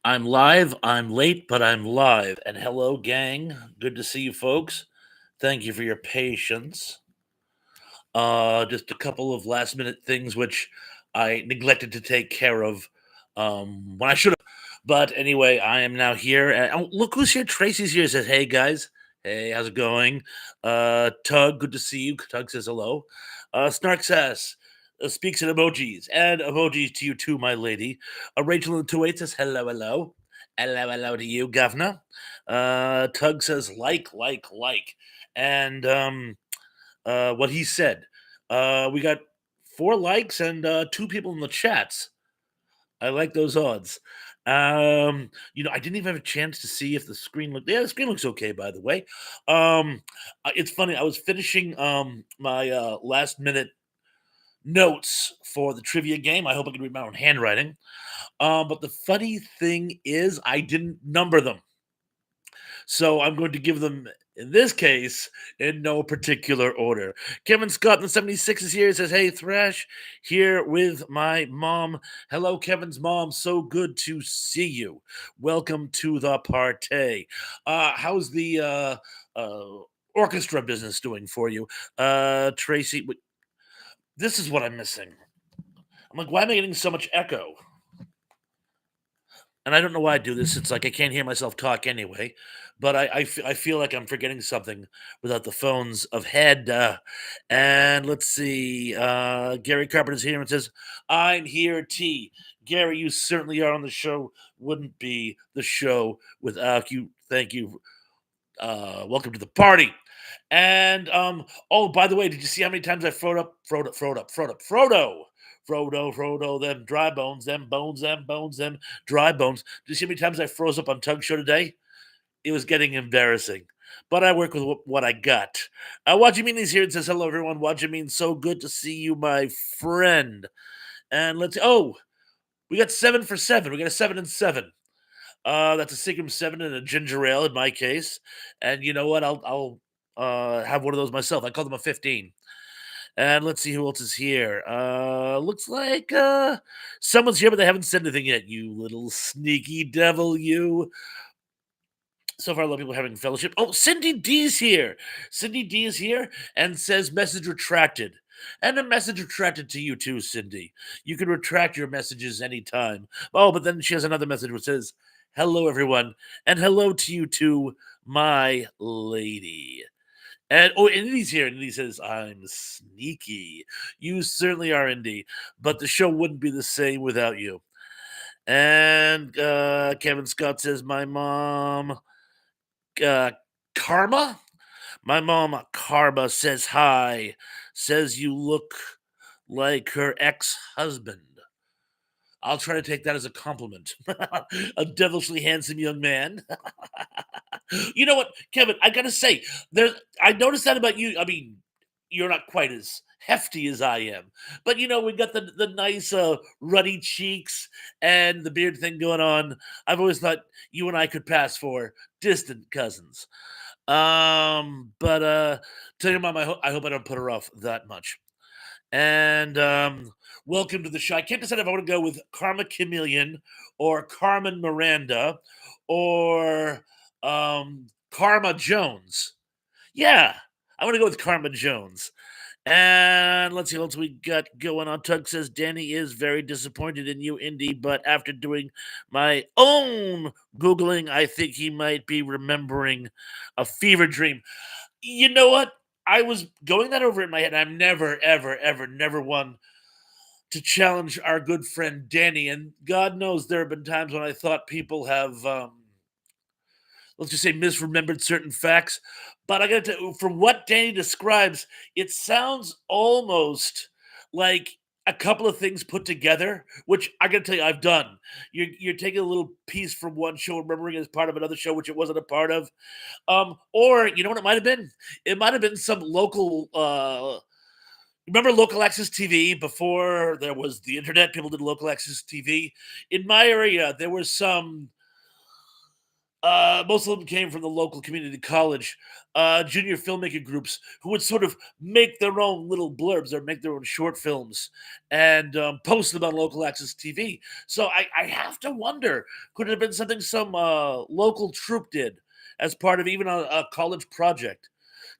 I'm live. I'm late, but I'm live. And hello, gang. Good to see you, folks. Thank you for your patience. Just a couple of last minute things which I neglected to take care of when I should have. But anyway, I am now here. And oh, look who's here. Tracy's here. Says, "Hey guys, hey, how's it going?" Tug, good to see you. Tug says hello. Snark says, speaks in emojis and emojis to you too, my lady. Rachel in the 28 says, "Hello, hello." Hello, hello to you, governor. Tug says, like. And what he said. We got 4 likes and 2 people in the chats. I like those odds. I didn't even have a chance to see if the screen looked. Yeah, the screen looks okay, by the way. It's funny. I was finishing my last minute notes for the trivia game. I hope I can read my own handwriting. But the funny thing is, I didn't number them. So I'm going to give them, in this case, in no particular order. Kevin Scott in the 76 is here. He says, "Hey, Thrash, here with my mom." Hello, Kevin's mom. So good to see you. Welcome to the party. How's the orchestra business doing for you? Tracy, this is what I'm missing. I'm like, why am I getting so much echo? And I don't know why I do this. It's like I can't hear myself talk anyway. But I feel like I'm forgetting something without the phones of head. And let's see. Gary Carpenter's here and says, "I'm here, T." Gary, you certainly are on the show. Wouldn't be the show without you. Thank you. Welcome to the party. And oh, by the way, did you see how many times I Frodo, them dry bones, them dry bones. Did you see how many times I froze up on Tug Show today? It was getting embarrassing. But I work with what I got. Wajamin is here and says, "Hello, everyone. Wajamin, so good to see you, my friend." And we got 7 for 7. We got a 7 and 7. That's a Seagram 7 and a ginger ale in my case. And you know what? I'll have one of those myself. I call them a 15. And let's see who else is here. Looks like someone's here, but they haven't said anything yet. You little sneaky devil, you. So far, a lot of people having fellowship. Oh, Cindy D's here. Cindy D is here and says message retracted. And a message retracted to you too, Cindy. You can retract your messages anytime. Oh, but then she has another message which says, "Hello, everyone, and hello to you too, my lady." And oh, Indy's here, and Indy says, "I'm sneaky." You certainly are, Indy, but the show wouldn't be the same without you. And Kevin Scott says, "My mom, uh, Karma? My mom, Karma, says hi. Says you look like her ex husband." I'll try to take that as a compliment. A devilishly handsome young man. You know what, Kevin? I gotta say, there's. I noticed that about you. I mean, you're not quite as hefty as I am, but we got the nice ruddy cheeks and the beard thing going on. I've always thought you and I could pass for distant cousins. But tell your mom, I hope I don't put her off that much. And welcome to the show. I can't decide if I want to go with Karma Chameleon or Carmen Miranda or Karma Jones. Yeah, I want to go with Karma Jones. And let's see what else we got going on. Tug says Danny is very disappointed in you, Indy, but after doing my own Googling, I think he might be remembering a fever dream. You know what? I was going that over in my head. I'm never, ever, ever, never one to challenge our good friend Danny. And God knows there have been times when I thought people have, let's just say, misremembered certain facts. But I got to, from what Danny describes, it sounds almost like a couple of things put together, which I got to tell you, I've done. You're taking a little piece from one show, remembering it as part of another show, which it wasn't a part of. Or you know what it might have been? It might have been some local. Remember local access TV before there was the internet? People did local access TV. In my area, there was some Most of them came from the local community college, junior filmmaker groups who would sort of make their own little blurbs or make their own short films and post them on local access TV. So I have to wonder, could it have been something some local troupe did as part of even a college project?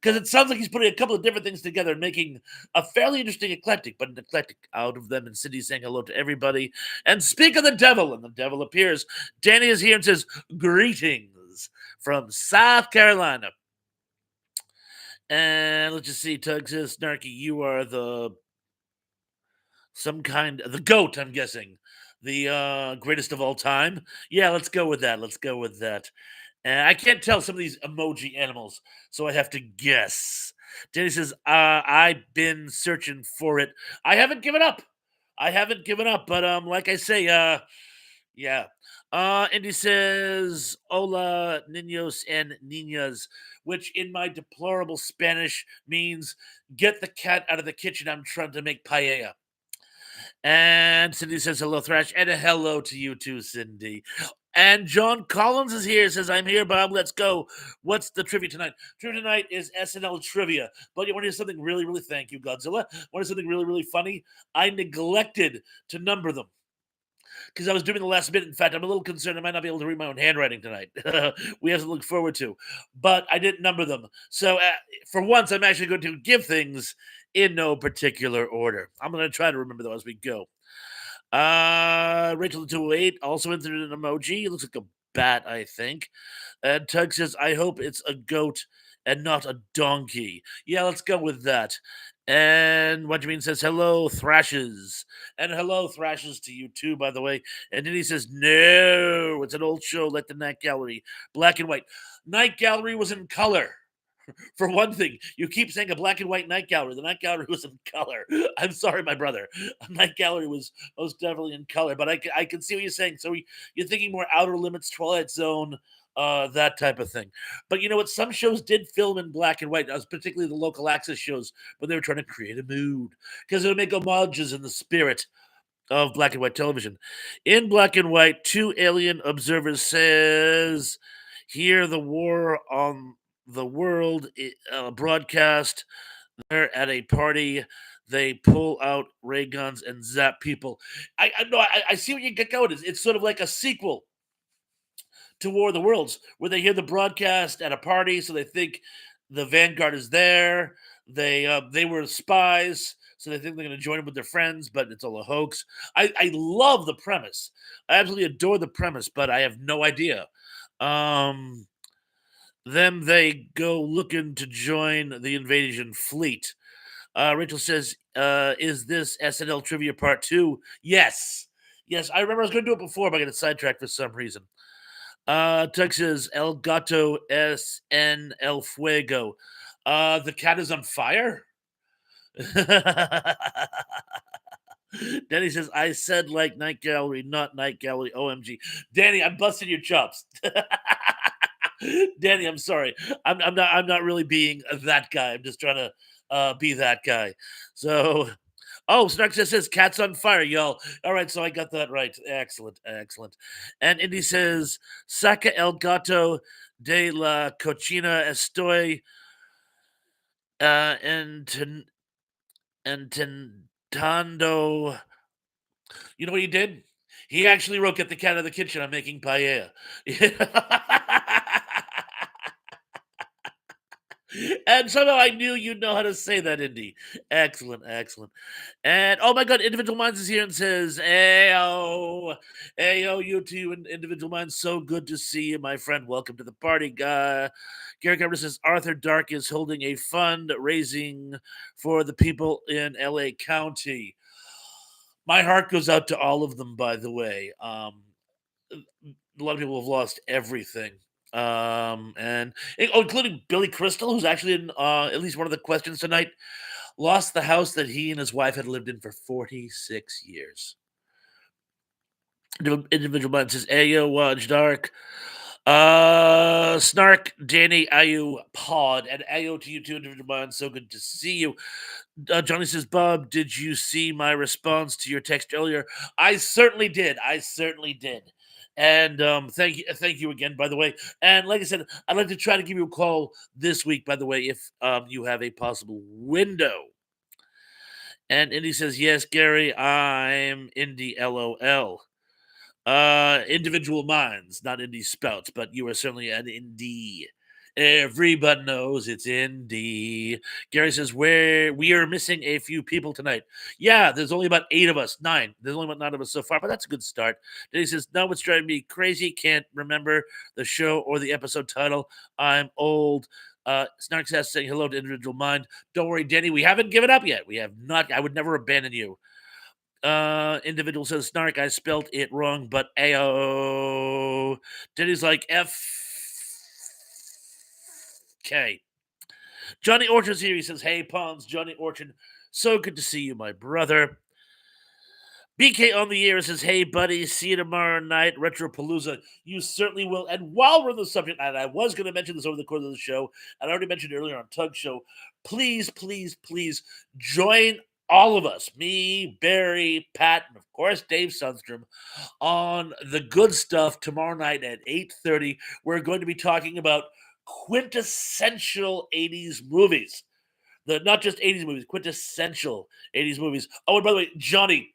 Because it sounds like he's putting a couple of different things together and making a fairly interesting eclectic, but an eclectic out of them. And Cindy saying hello to everybody. And speak of the devil, and the devil appears. Danny is here and says, "Greetings from South Carolina." And let's just see. Tug says, "Snarky, you are the goat, I'm guessing. The greatest of all time. Yeah, let's go with that. Let's go with that. And I can't tell some of these emoji animals, so I have to guess. Danny says, I've been searching for it. I haven't given up. I haven't given up, but like I say, yeah. Indy says, Hola, niños and niñas, which in my deplorable Spanish means get the cat out of the kitchen. I'm trying to make paella. And Cindy says hello, Thrash, and a hello to you too, Cindy. And John Collins is here. Says, "I'm here, Bob. Let's go. What's the trivia tonight? Trivia tonight is SNL trivia. But you want to hear something really, really? Thank you, Godzilla. Want to hear something really, really funny? I neglected to number them because I was doing the last bit. In fact, I'm a little concerned I might not be able to read my own handwriting tonight. We have to look forward to, but I didn't number them. So for once, I'm actually going to give things in no particular order. I'm going to try to remember though as we go. Rachel the 208 also entered an emoji. It looks like a bat, I think. And Tug says, I hope it's a goat and not a donkey. Yeah, let's go with that. And what you mean says, hello, Thrashes. And hello, Thrashes to you too, by the way. And then he says, no, it's an old show like the Night Gallery, black and white. Night Gallery was in color. For one thing, you keep saying a black and white night gallery. The night gallery was in color. I'm sorry, my brother. A night gallery was most definitely in color, but I can see what you're saying. So you're thinking more Outer Limits, Twilight Zone, that type of thing. But you know what? Some shows did film in black and white, particularly the local access shows, when they were trying to create a mood because it would make homages in the spirit of black and white television. In black and white, two alien observers says, "Here, the war on the world broadcast. They're at a party. They pull out ray guns and zap people." I know. I see what you get going. It's sort of like a sequel to War of the Worlds, where they hear the broadcast at a party, so they think the Vanguard is there. They were spies, so they think they're going to join them with their friends, but it's all a hoax. I love the premise. I absolutely adore the premise, but I have no idea. Um, then they go looking to join the invasion fleet. Rachel says, "Is this SNL trivia part two?" Yes, yes. I remember I was going to do it before, but I got sidetracked for some reason. Texas El Gato es en el fuego. The cat is on fire. Danny says, I said like night gallery, not night gallery. OMG. Danny, I'm busting your chops. Danny, I'm sorry. I'm not really being that guy. I'm just trying to be that guy. So Snark just says cats on fire, y'all. All right, so I got that right. Excellent, excellent. And Indy says, Saca el gato de la cochina estoy uh, intentando. You know what he did? He actually wrote "Get the cat out of the kitchen. I'm making paella." And somehow I knew you'd know how to say that, Indy. Excellent, excellent. And oh my God, Individual Minds is here and says, Ayo, Ayo, you two Individual Minds. So good to see you, my friend. Welcome to the party, guy. Gary Cameron says Arthur Dark is holding a fund raising for the people in LA County. My heart goes out to all of them, by the way. A lot of people have lost everything. Including Billy Crystal, who's actually in at least one of the questions tonight, lost the house that he and his wife had lived in for 46 years. Individual Mind says, Ayo, Watch Dark. Snark, Danny, Ayu, Pod, and Ayo to you too, Individual Mind. So good to see you. Johnny says, Bob, did you see my response to your text earlier? I certainly did. I certainly did. And thank you again, by the way. And like I said, I'd like to try to give you a call this week, by the way, if you have a possible window. And Indy says, yes, Gary, I'm Indy LOL. Individual minds, not indie spouts, but you are certainly an indie. Everybody knows it's indie. Gary says we are missing a few people tonight. Yeah, there's only about 8 of us, 9. There's only about 9 of us so far, but that's a good start. Then he says, no, it's driving me crazy. Can't remember the show or the episode title. I'm old. Snark says saying hello to individual mind. Don't worry, Denny. We haven't given up yet. We have not. I would never abandon you. Individual says snark. I spelled it wrong, but AO. Denny's like FK. Johnny Orchard's here. He says, hey, Pawns, Johnny Orchard. So good to see you, my brother. BK on the air says, hey, buddy, see you tomorrow night, Retropalooza. You certainly will. And while we're on the subject, and I was going to mention this over the course of the show, and I already mentioned it earlier on Tug Show, please, please, please join all of us, me, Barry, Pat, and of course Dave Sundstrom, on the good stuff tomorrow night at 8:30. We're going to be talking about quintessential 80s movies. Not just 80s movies, quintessential 80s movies. Oh, and by the way, Johnny,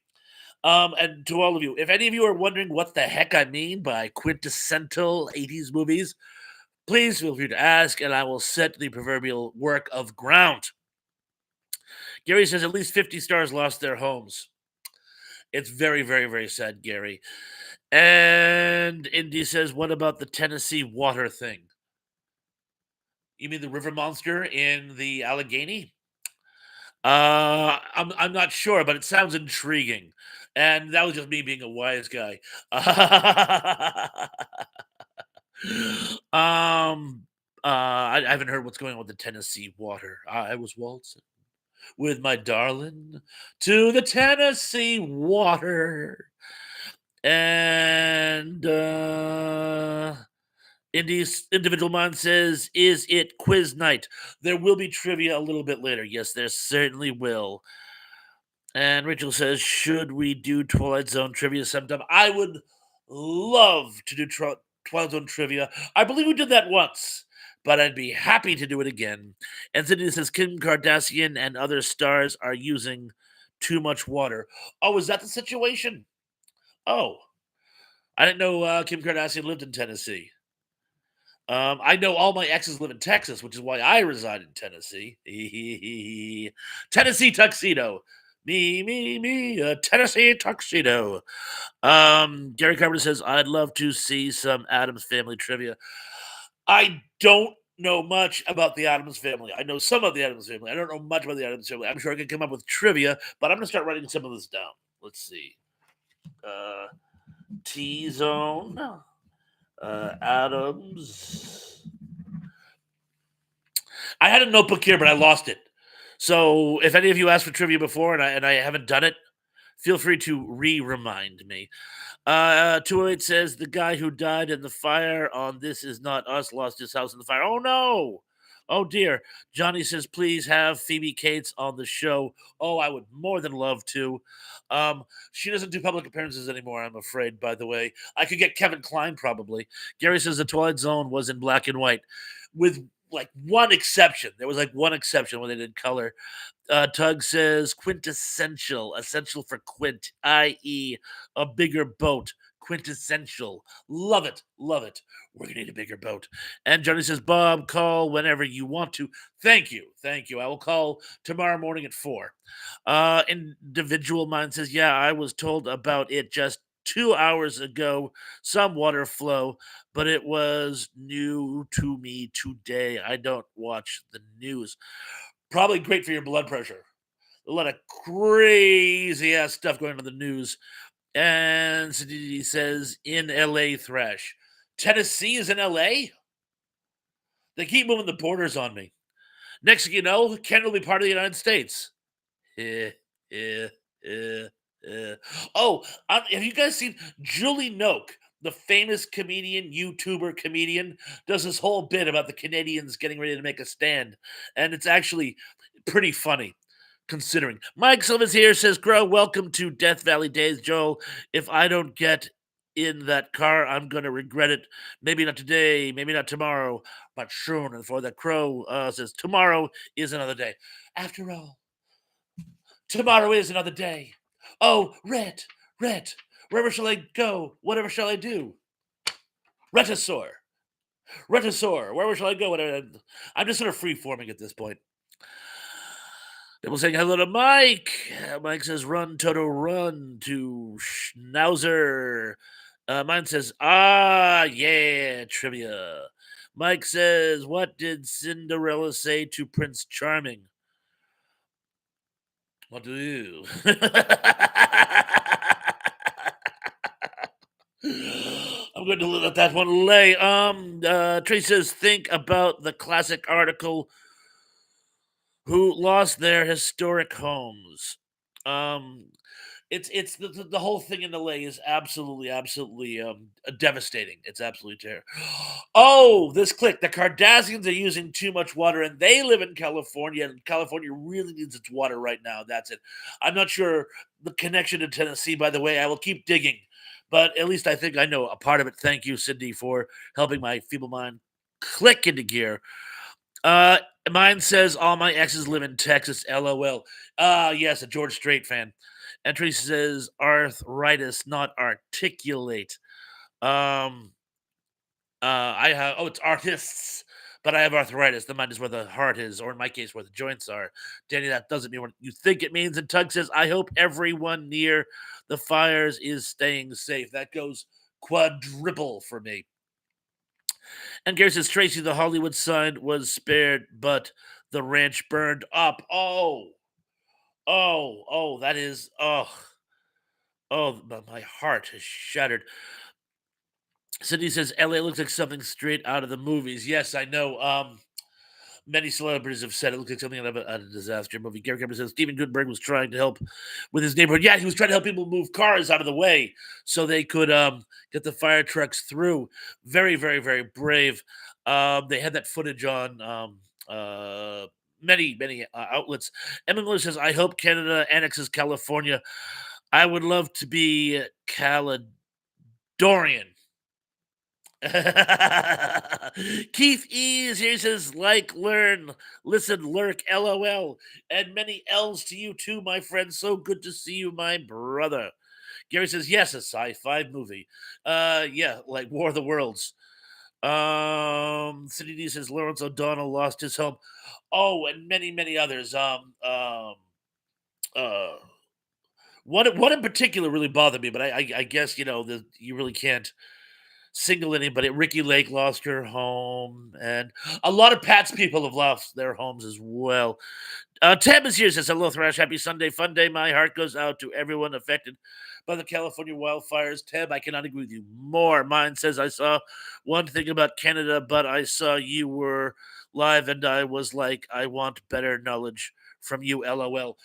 and to all of you, if any of you are wondering what the heck I mean by quintessential 80s movies, please feel free to ask, and I will set the proverbial work of ground. Gary says at least 50 stars lost their homes. It's very, very, very sad, Gary. And Indy says, what about the Tennessee water thing? You mean the river monster in the Allegheny? I'm not sure, but it sounds intriguing. And that was just me being a wise guy. I haven't heard what's going on with the Tennessee water. I was waltzing with my darling to the Tennessee water. And Indy's individual mind says, is it quiz night? There will be trivia a little bit later. Yes, there certainly will. And Rachel says, should we do Twilight Zone trivia sometime? I would love to do Twilight Zone trivia. I believe we did that once, but I'd be happy to do it again. And Cindy says, Kim Kardashian and other stars are using too much water. Oh, is that the situation? Oh, I didn't know Kim Kardashian lived in Tennessee. I know all my exes live in Texas, which is why I reside in Tennessee. Tennessee tuxedo. Me, a Tennessee tuxedo. Gary Carpenter says, I'd love to see some Adams Family trivia. I don't know much about the Adams Family. I know some of the Adams Family. I don't know much about the Adams Family. I'm sure I can come up with trivia, but I'm going to start writing some of this down. Let's see. T Zone. Adams. I had a notebook here, but I lost it. So if any of you asked for trivia before and I haven't done it, feel free to remind me. 208 says the guy who died in the fire on This Is Not Us lost his house in the fire. Oh no! Oh dear. Johnny says, please have Phoebe Cates on the show. Oh, I would more than love to. She doesn't do public appearances anymore, I'm afraid, by the way. I could get Kevin Kline probably. Gary says the Twilight Zone was in black and white, with like one exception. There was like one exception when they did color. Tug says quintessential, essential for quint, i.e., a bigger boat. Quintessential. Love it. Love it. We're going to need a bigger boat. And Johnny says, Bob, call whenever you want to. Thank you. Thank you. I will call tomorrow morning at 4. Individual Mind says, yeah, I was told about it just 2 hours ago. Some water flow, but it was new to me today. I don't watch the news. Probably great for your blood pressure. A lot of crazy ass stuff going on in the news. And Sadidi says, in LA Thrash. Tennessee is in LA? They keep moving the borders on me. Next thing you know, Canada will be part of the United States. Eh, eh, eh, eh. Oh, have you guys seen Julie Noke, the famous comedian, YouTuber comedian, does this whole bit about the Canadians getting ready to make a stand. And it's actually pretty funny considering. Mike Silva's here, says, Grow, welcome to Death Valley Days, Joel. If I don't get in that car. I'm gonna regret it. Maybe not today, maybe not tomorrow, but soon. And for the crow says, tomorrow is another day. After all, tomorrow is another day. Oh, Red, Red, wherever shall I go? Whatever shall I do? Retasaur, Retasaur, wherever shall I go? Whatever. I'm just sort of free forming at this point. People saying hello to Mike. Mike says, "Run, Toto, run!" To Schnauzer. Mine says, "Ah, yeah, trivia." Mike says, "What did Cinderella say to Prince Charming?" What do you? I'm going to let that one lay. Trey says, think about the classic article who lost their historic homes. Um, it's the whole thing in LA is absolutely devastating. It's absolutely terrible. Oh, this click. The Kardashians are using too much water, and they live in California, and California really needs its water right now. That's it. I'm not sure the connection to Tennessee. By the way, I will keep digging, but at least I think I know a part of it. Thank you, Cindy, for helping my feeble mind click into gear. Uh, Mine says all my exes live in Texas. LOL. Yes, a George Strait fan. Entry says arthritis, not articulate. Um, I have it's artists, but I have arthritis. The mind is where the heart is, or in my case, where the joints are. Danny, that doesn't mean what you think it means. And Tug says, I hope everyone near the fires is staying safe. That goes quadruple for me. And Gary says Tracy, the Hollywood sign was spared, but the ranch burned up. That is my heart is shattered. Cindy says LA looks like something straight out of the movies. Yes, I know. Many celebrities have said it looks like something out of a disaster movie. Gary Cameron says Steven Gutenberg was trying to help with his neighborhood. Yeah, he was trying to help people move cars out of the way so they could get the fire trucks through. Very, very, very brave. They had that footage on many outlets. Emma Miller says, "I hope Canada annexes California. I would love to be Caledonian." Keith E is here. Says, like, learn, listen, lurk, LOL, and many L's to you too, my friend. So good to see you, my brother. Gary says, yes, a sci-fi movie. Yeah, like War of the Worlds. City D says Lawrence O'Donnell lost his home. Oh, and many others. Uh, one in particular really bothered me, but I guess you really can't single anybody. Ricky Lake lost her home, and a lot of Pat's people have lost their homes as well. Tab is here, says, hello, Thrash. Happy Sunday, fun day. My heart goes out to everyone affected by the California wildfires. Tab, I cannot agree with you more. Mine says, I saw one thing about Canada, but I saw you were live, and I was like, I want better knowledge from you, LOL.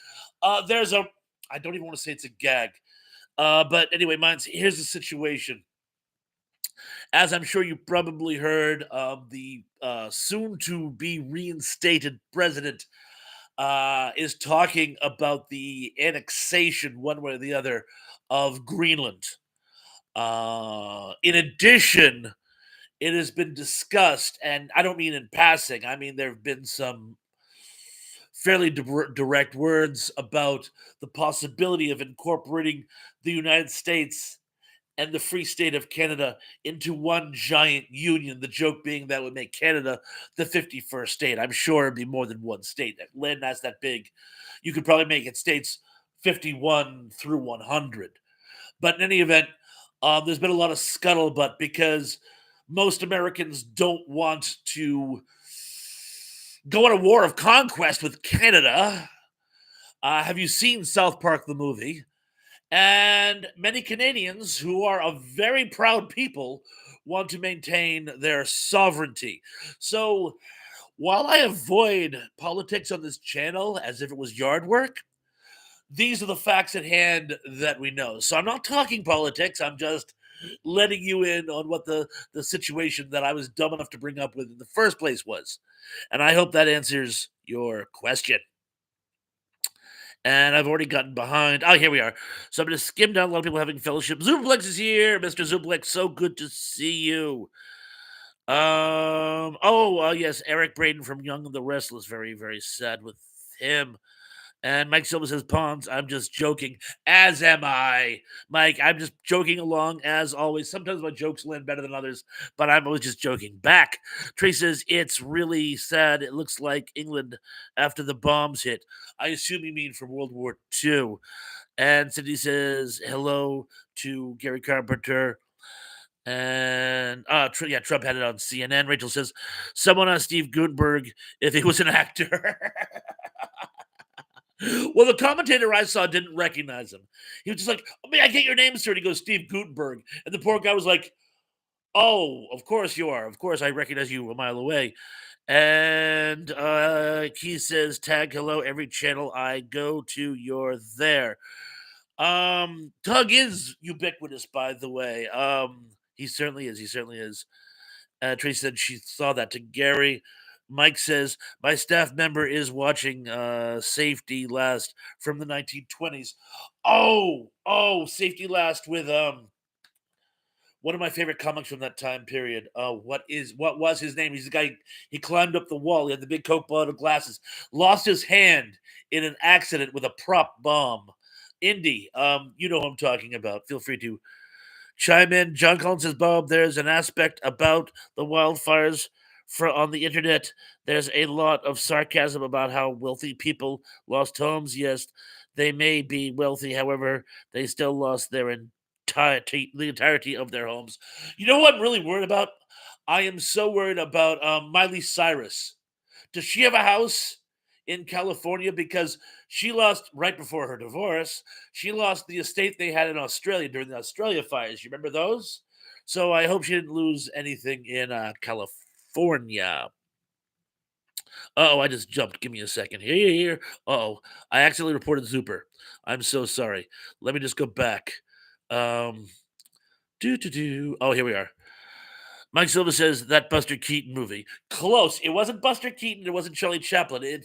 I don't even want to say it's a gag. But anyway, here's the situation. As I'm sure you probably heard, the soon to be reinstated president is talking about the annexation, one way or the other, of Greenland. In addition, it has been discussed, and I don't mean in passing, I mean there have been some fairly direct words about the possibility of incorporating the United States and the Free State of Canada into one giant union. The joke being that would make Canada the 51st state. I'm sure it'd be more than one state. Land that's that big, you could probably make it states 51 through 100. But in any event, there's been a lot of scuttlebutt because most Americans don't want to go on a war of conquest with Canada. Have you seen South Park the movie? And many Canadians who are a very proud people want to maintain their sovereignty. So while I avoid politics on this channel as if it was yard work, these are the facts at hand that we know. So I'm not talking politics. I'm just letting you in on what the situation that I was dumb enough to bring up with in the first place was. And I hope that answers your question. and I've already gotten behind. Oh, here we are. So I'm going to skim down a lot of people having fellowship. Zuplex is here, Mr. Zuplex. So good to see you. Yes, Eric Braden from Young and the Restless. Very, very sad with him. And Mike Silva says, Pawns, I'm just joking, as am I. Mike, I'm just joking along as always. Sometimes my jokes land better than others, but I'm always just joking back. Trey says, it's really sad. It looks like England after the bombs hit. I assume you mean from World War II. And Cindy says, hello to Gary Carpenter. And yeah, Trump had it on CNN. Rachel says, someone on Steve Gutenberg if he was an actor. Well, the commentator I saw didn't recognize him. He was just like, "Oh, may I get your name, sir?" And he goes, Steve Gutenberg. And the poor guy was like, oh, of course you are. Of course I recognize you a mile away. And he says, tag hello every channel I go to, you're there. Tug is ubiquitous, by the way. He certainly is. He certainly is. Tracy said she saw that to Gary. Mike says, my staff member is watching Safety Last from the 1920s. Safety Last with one of my favorite comics from that time period. What was his name? He's the guy, he climbed up the wall, he had the big Coke bottle glasses, lost his hand in an accident with a prop bomb. Indy, you know who I'm talking about. Feel free to chime in. John Collins says, Bob, there's an aspect about the wildfires on the internet. There's a lot of sarcasm about how wealthy people lost homes. Yes, they may be wealthy, however, they still lost the entirety of their homes. You know what I'm really worried about? I am so worried about Miley Cyrus. Does she have a house in California? Because she lost right before her divorce. She lost the estate they had in Australia during the Australia fires. You remember those? So I hope she didn't lose anything in California. Oh, I just jumped. Give me a second. Here. Oh, I accidentally reported Zuper. I'm so sorry. Let me just go back. Um, Oh, here we are. Mike Silva says that Buster Keaton movie. Close. It wasn't Buster Keaton. It wasn't Charlie Chaplin.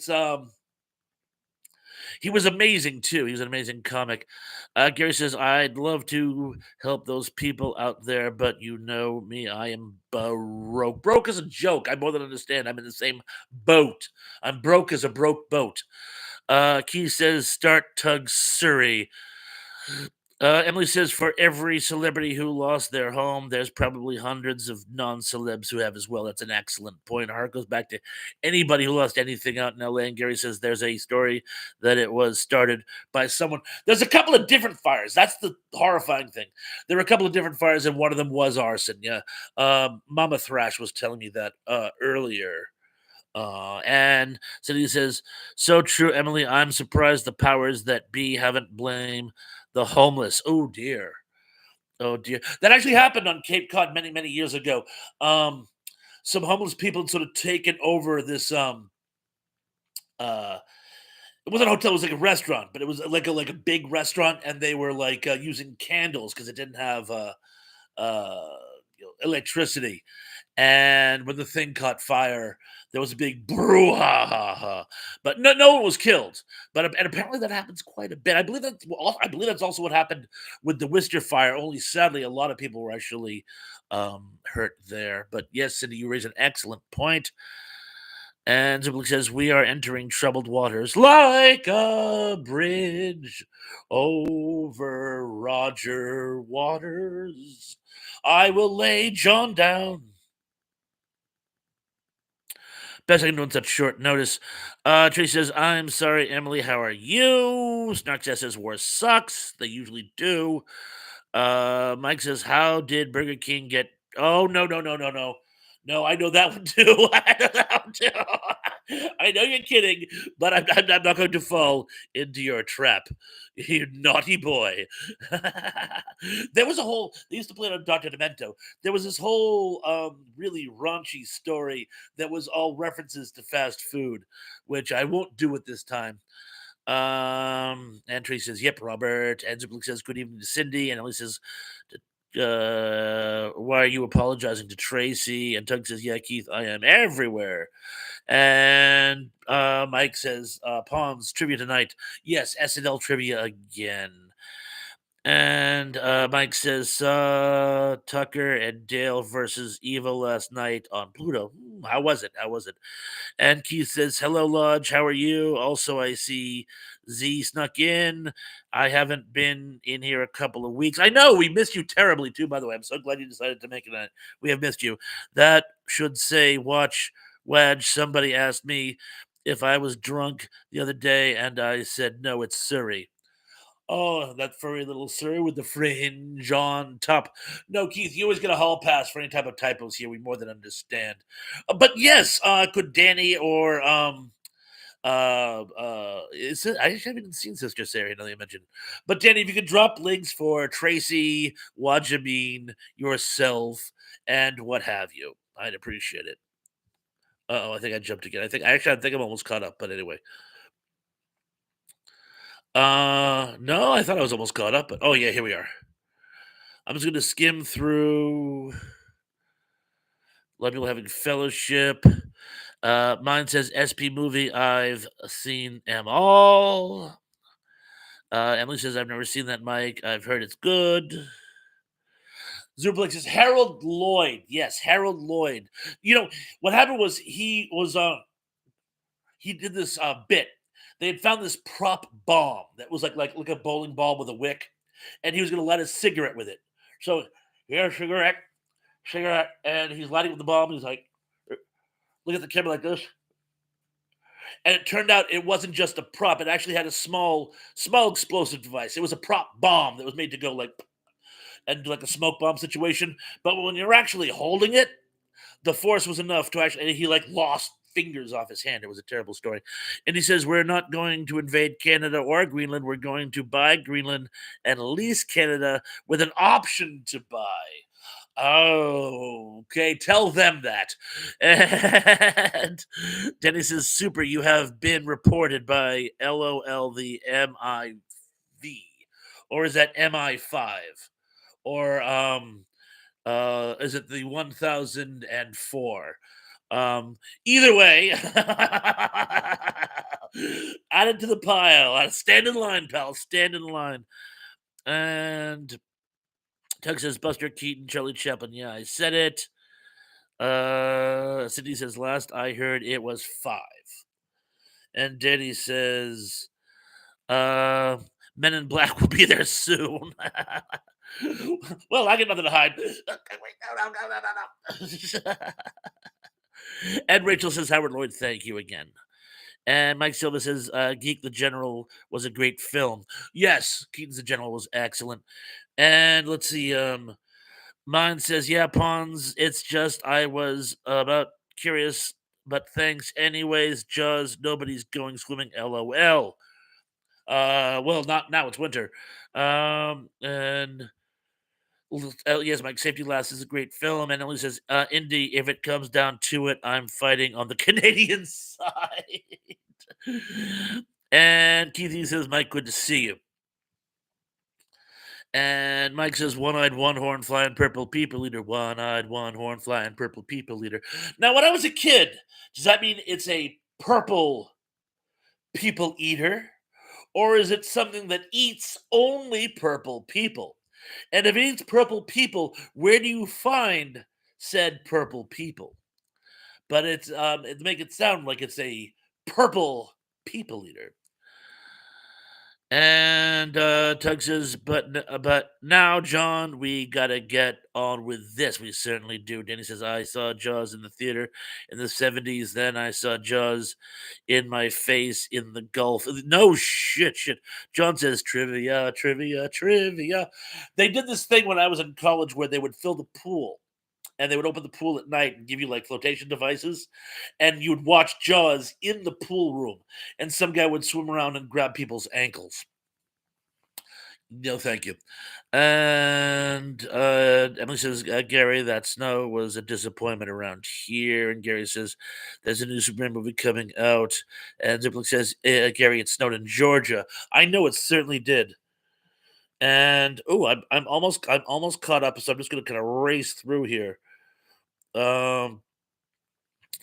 He was amazing too. He was an amazing comic. Gary says, I'd love to help those people out there, but you know me, I am broke. Broke is a joke. I more than understand. I'm in the same boat. I'm broke as a broke boat. Key says, start Tug Surrey. Emily says, for every celebrity who lost their home, there's probably hundreds of non-celebs who have as well. That's an excellent point. Our heart goes back to anybody who lost anything out in LA. And Gary says there's a story that it was started by someone. There's a couple of different fires. That's the horrifying thing. There were a couple of different fires, and one of them was arson. Yeah. Mama Thrash was telling me that earlier. And Cindy says, so true, Emily. I'm surprised the powers that be haven't blamed the homeless. Oh dear. Oh dear. That actually happened on Cape Cod many, many years ago. Um, some homeless people had sort of taken over this uh it wasn't a hotel, it was like a restaurant, but it was like a big restaurant, and they were like using candles because it didn't have uh electricity. And when the thing caught fire, there was a big brouhaha. But no one was killed. And apparently that happens quite a bit. I believe that's also what happened with the Worcester fire. Only sadly, a lot of people were actually hurt there. But yes, Cindy, you raise an excellent point. And Zublik says, we are entering troubled waters like a bridge over Roger Waters. I will lay John down. Best I can do on such short notice. Tracy says, I'm sorry, Emily. How are you? Snark says, war sucks. They usually do. Mike says, how did Burger King get. Oh, no, no, no, no, no. No, I know that one too. I know that one too. I know you're kidding, but I'm not going to fall into your trap. You naughty boy. There was a whole, they used to play it on Dr. Demento. There was this whole really raunchy story that was all references to fast food, which I won't do at this time. And Tracy says, yep, Robert. And Ziplik says, good evening to Cindy. And Ellie says, Why are you apologizing to Tracy? And Tug says, yeah, Keith, I am everywhere. And Mike says, Pawns trivia tonight. Yes, SNL trivia again. And Mike says, Tucker and Dale versus Evo last night on Pluto. How was it? How was it? And Keith says, hello, Lodge. How are you? Also, I see Z snuck in. I haven't been in here a couple of weeks. I know we missed you terribly, too, by the way. I'm so glad you decided to make it. We have missed you. That should say, watch Wedge. Somebody asked me if I was drunk the other day, and I said, no, it's Surrey. Oh, that furry little sir with the fringe on top. No, Keith, you always get a hall pass for any type of typos here. We more than understand. But yes, could Danny or is it, I haven't even seen Sister Sarah. Now that you mentioned, but Danny, if you could drop links for Tracy, Wajameen, yourself, and what have you, I'd appreciate it. Oh, I think I jumped again. I think I'm almost caught up. But anyway, no, I thought I was almost caught up. But oh yeah, here we are. I'm just going to skim through. A lot of people having fellowship. Mine says SP movie. I've seen them all. Emily says I've never seen that, Mike. I've heard it's good. Zuplex says Harold Lloyd. Yes, Harold Lloyd. You know what happened was he did this bit. They had found this prop bomb that was like a bowling ball with a wick, and he was going to light a cigarette with it. So here's a cigarette, and he's lighting with the bomb. He's like, look at the camera like this. And it turned out it wasn't just a prop. It actually had a small explosive device. It was a prop bomb that was made to go like and like a smoke bomb situation. But when you're actually holding it, the force was enough to actually. And he like lost fingers off his hand. It was a terrible story. And he says, we're not going to invade Canada or Greenland. We're going to buy Greenland and lease Canada with an option to buy. Oh, okay. Tell them that. And Denny says, super, you have been reported by LOL the MIV. Or is that MI5? Or is it the 1004? Either way, add it to the pile. Stand in line, pal. Stand in line. And Tug says Buster Keaton, Charlie Chaplin. Yeah, I said it. Cindy says last I heard it was 5. And Danny says Men in Black will be there soon. Well, I get nothing to hide. Wait, no. And Rachel says Howard Lloyd, thank you again. And Mike Silva says Geek the General was a great film. Yes, Keaton's the General was excellent. And let's see, mine says, yeah, Pawns, it's just I was about curious, but thanks anyways, Jaws, nobody's going swimming, LOL. Well, not now, it's winter. And yes, Mike, Safety Last is a great film. And Emily says, Indy, if it comes down to it, I'm fighting on the Canadian side. And Keith says, Mike, good to see you. And Mike says, one-eyed, one-horn, flying purple people eater. One-eyed, one-horn, flying purple people eater. Now, when I was a kid, does that mean it's a purple people eater? Or is it something that eats only purple people? And if it eats purple people, where do you find said purple people? But it's it make it sound like it's a purple people eater. And Tug says, but now, John, we gotta get on with this. We certainly do. Danny says, I saw Jaws in the theater in the 70s. Then I saw Jaws in my face in the Gulf. No shit. John says, trivia. They did this thing when I was in college where they would fill the pool and they would open the pool at night and give you like flotation devices, and you'd watch Jaws in the pool room, and some guy would swim around and grab people's ankles. No, thank you. And Emily says, Gary, that snow was a disappointment around here. And Gary says, there's a new Superman movie coming out. And Ziplik says, Gary, it snowed in Georgia. I know it certainly did. And I'm almost caught up, so I'm just gonna kind of race through here. Um,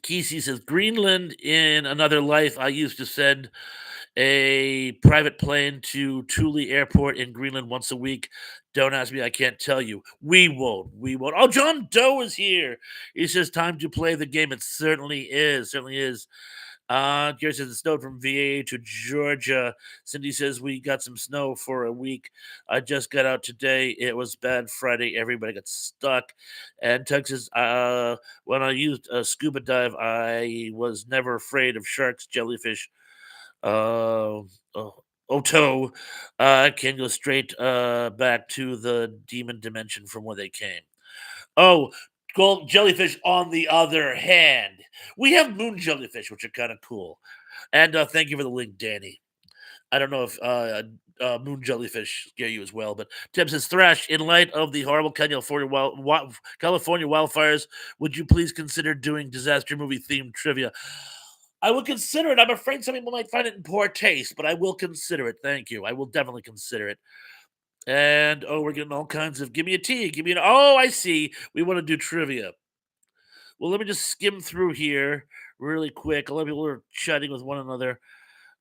Kesey says Greenland in another life. I used to send a private plane to Thule Airport in Greenland once a week. Don't ask me, I can't tell you. We won't. We won't. Oh, John Doe is here. He says time to play the game. It certainly is. Certainly is. Gary says it snowed from VA to Georgia. Cindy says we got some snow for a week. I just got out today. It was bad Friday. Everybody got stuck. And Texas, when I used a scuba dive, I was never afraid of sharks, jellyfish, uh, uh, Oto. Can go straight back to the demon dimension from where they came. Oh, gold jellyfish on the other hand. We have moon jellyfish, which are kind of cool. And thank you for the link, Danny. I don't know if moon jellyfish scare you as well, but Tim says, Thrash, in light of the horrible California wildfires, would you please consider doing disaster movie themed trivia? I will consider it. I'm afraid some people might find it in poor taste, but I will consider it. Thank you. I will definitely consider it. And oh, we're getting all kinds of give me a T, give me an oh, I see. We want to do trivia. Well, let me just skim through here really quick. A lot of people are chatting with one another.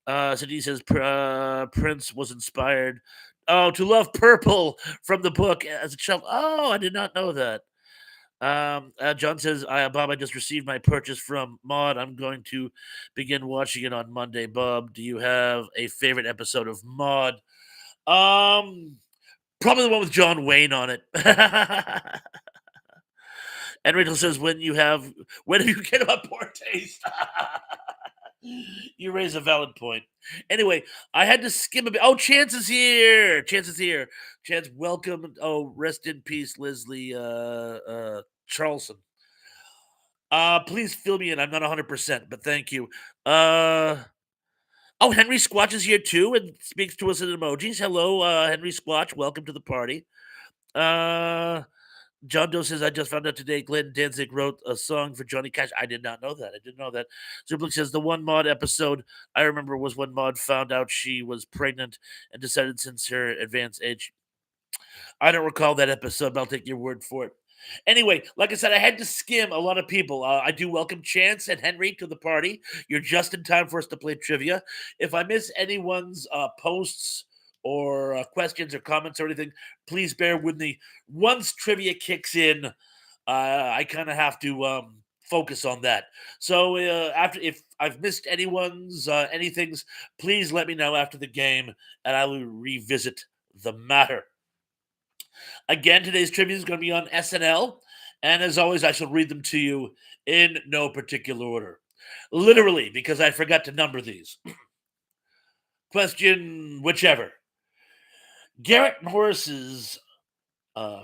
Cindy says Prince was inspired. Oh, to love purple from the book as a child. Oh, I did not know that. John says, Bob, I just received my purchase from Maud. I'm going to begin watching it on Monday. Bob, do you have a favorite episode of Maud? Um, Probably the one with John Wayne on it. And Rachel says, when you get about poor taste. You raise a valid point. Anyway, I had to skim a bit. Oh, Chance is here. Chance is here. Chance, welcome. Oh, rest in peace, Leslie Charlson. Please fill me in. I'm not 100%, but thank you. Oh, Henry Squatch is here too and speaks to us in emojis. Hello, Henry Squatch. Welcome to the party. Uh, John Doe says, I just found out today Glenn Danzig wrote a song for Johnny Cash. I did not know that. I didn't know that. Zublik says, the one Maud episode I remember was when Maud found out she was pregnant and decided since her advanced age. I don't recall that episode, but I'll take your word for it. Anyway, like I said, I had to skim a lot of people. I do welcome Chance and Henry to the party. You're just in time for us to play trivia. If I miss anyone's posts or questions or comments or anything, please bear with me. Once trivia kicks in, I kind of have to focus on that. So after if I've missed anyone's anything's, please let me know after the game, and I will revisit the matter. Again, today's trivia is going to be on SNL. And as always, I shall read them to you in no particular order. Literally, because I forgot to number these. Question whichever. Garrett Morris's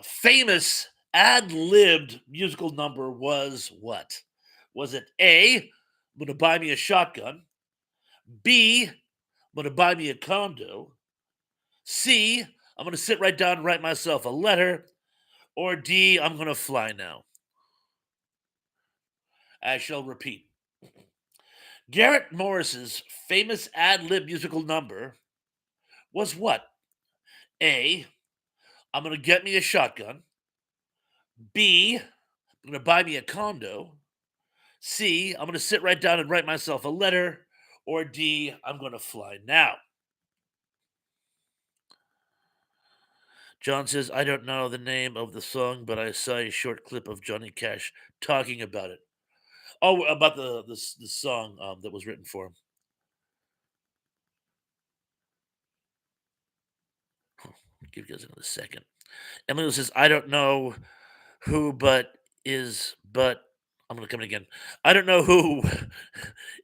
famous ad libbed musical number was what? Was it A, I'm going to buy me a shotgun? B, I'm going to buy me a condo? C, I'm going to sit right down and write myself a letter? Or D, I'm going to fly now? I shall repeat. Garrett Morris's famous ad lib musical number was what? A, I'm going to get me a shotgun. B, I'm going to buy me a condo. C, I'm going to sit right down and write myself a letter. Or D, I'm going to fly now. John says, I don't know the name of the song, but I saw a short clip of Johnny Cash talking about it. Oh, about the song that was written for him. I'll give you guys another second. Emily says, I don't know who, but I'm gonna come in again. I don't know who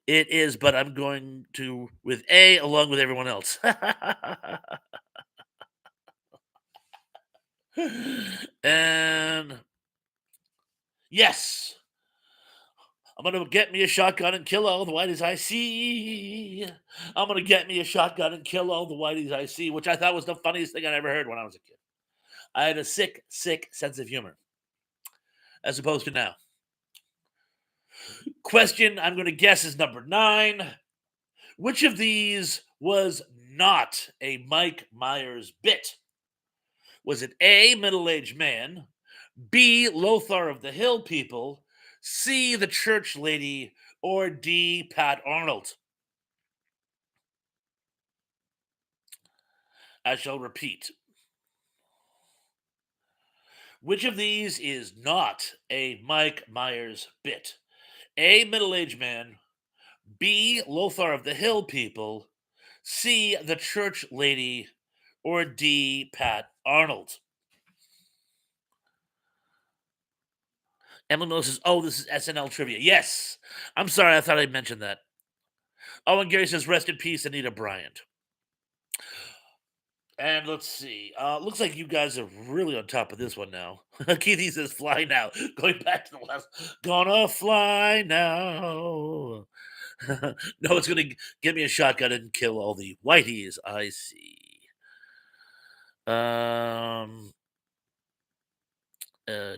it is, but I'm going to with A along with everyone else. And yes, I'm gonna get me a shotgun and kill all the whiteys I see. I'm gonna get me a shotgun and kill all the whiteys I see, which I thought was the funniest thing I ever heard when I was a kid. I had a sick, sick sense of humor, as opposed to now. Question I'm going to guess is number 9. Which of these was not a Mike Myers bit? Was it A, middle-aged man, B, Lothar of the Hill People, C, the church lady, or D, Pat Arnold? I shall repeat. Which of these is not a Mike Myers bit? A, middle-aged man, B, Lothar of the Hill People, C, the church lady, or D, Pat Arnold? Emily Miller says, "Oh, this is SNL trivia." Yes. I'm sorry. I thought I mentioned that. Oh, and Gary says, "Rest in peace, Anita Bryant." And let's see. Looks like you guys are really on top of this one now. Keithy says, "Fly now." Going back to the last. Gonna fly now. No, it's gonna give me a shotgun and kill all the whiteys. I see. Um. Uh,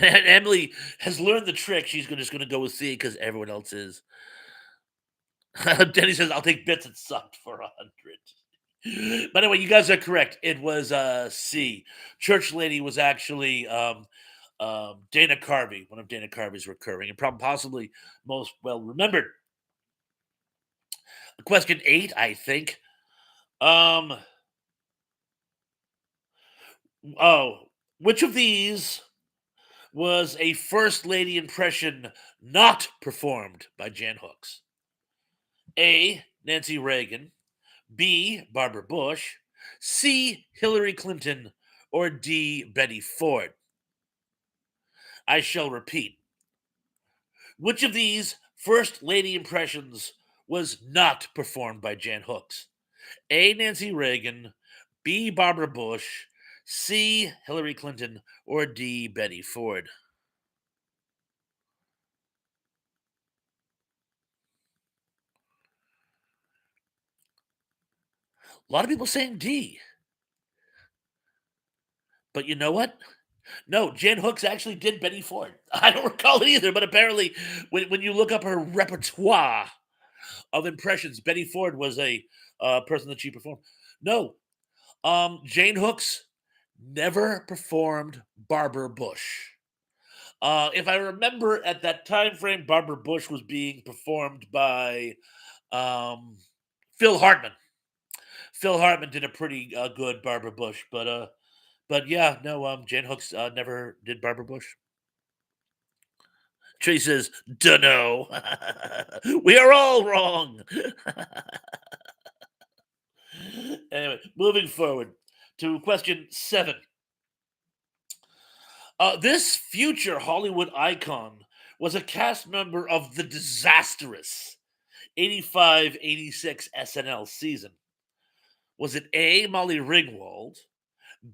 and Emily has learned the trick. She's just gonna go with C because everyone else is. Denny says, "I'll take bits that sucked for 100." By the way, you guys are correct. It was C. Church Lady was actually Dana Carvey, one of Dana Carvey's recurring and probably possibly most well remembered. Question 8, I think. Um, oh, which of these was a first lady impression not performed by Jan Hooks? A. Nancy Reagan. B. Barbara Bush. C. Hillary Clinton. Or D. Betty Ford. I shall repeat. Which of these first lady impressions was not performed by Jan Hooks? A. Nancy Reagan. B. Barbara Bush. C. Hillary Clinton. Or D. Betty Ford. A lot of people saying D. But you know what? No, Jan Hooks actually did Betty Ford. I don't recall it either, but apparently, when you look up her repertoire of impressions, Betty Ford was a person that she performed. No, Jane Hooks never performed Barbara Bush. If I remember at that time frame, Barbara Bush was being performed by um, Phil Hartman. Phil Hartman did a pretty good Barbara Bush, but yeah, no, Jane Hooks never did Barbara Bush. Trey says, "Dunno." We are all wrong. Anyway, moving forward to question 7. This future Hollywood icon was a cast member of the disastrous 85-86 SNL season. Was it A. Molly Ringwald,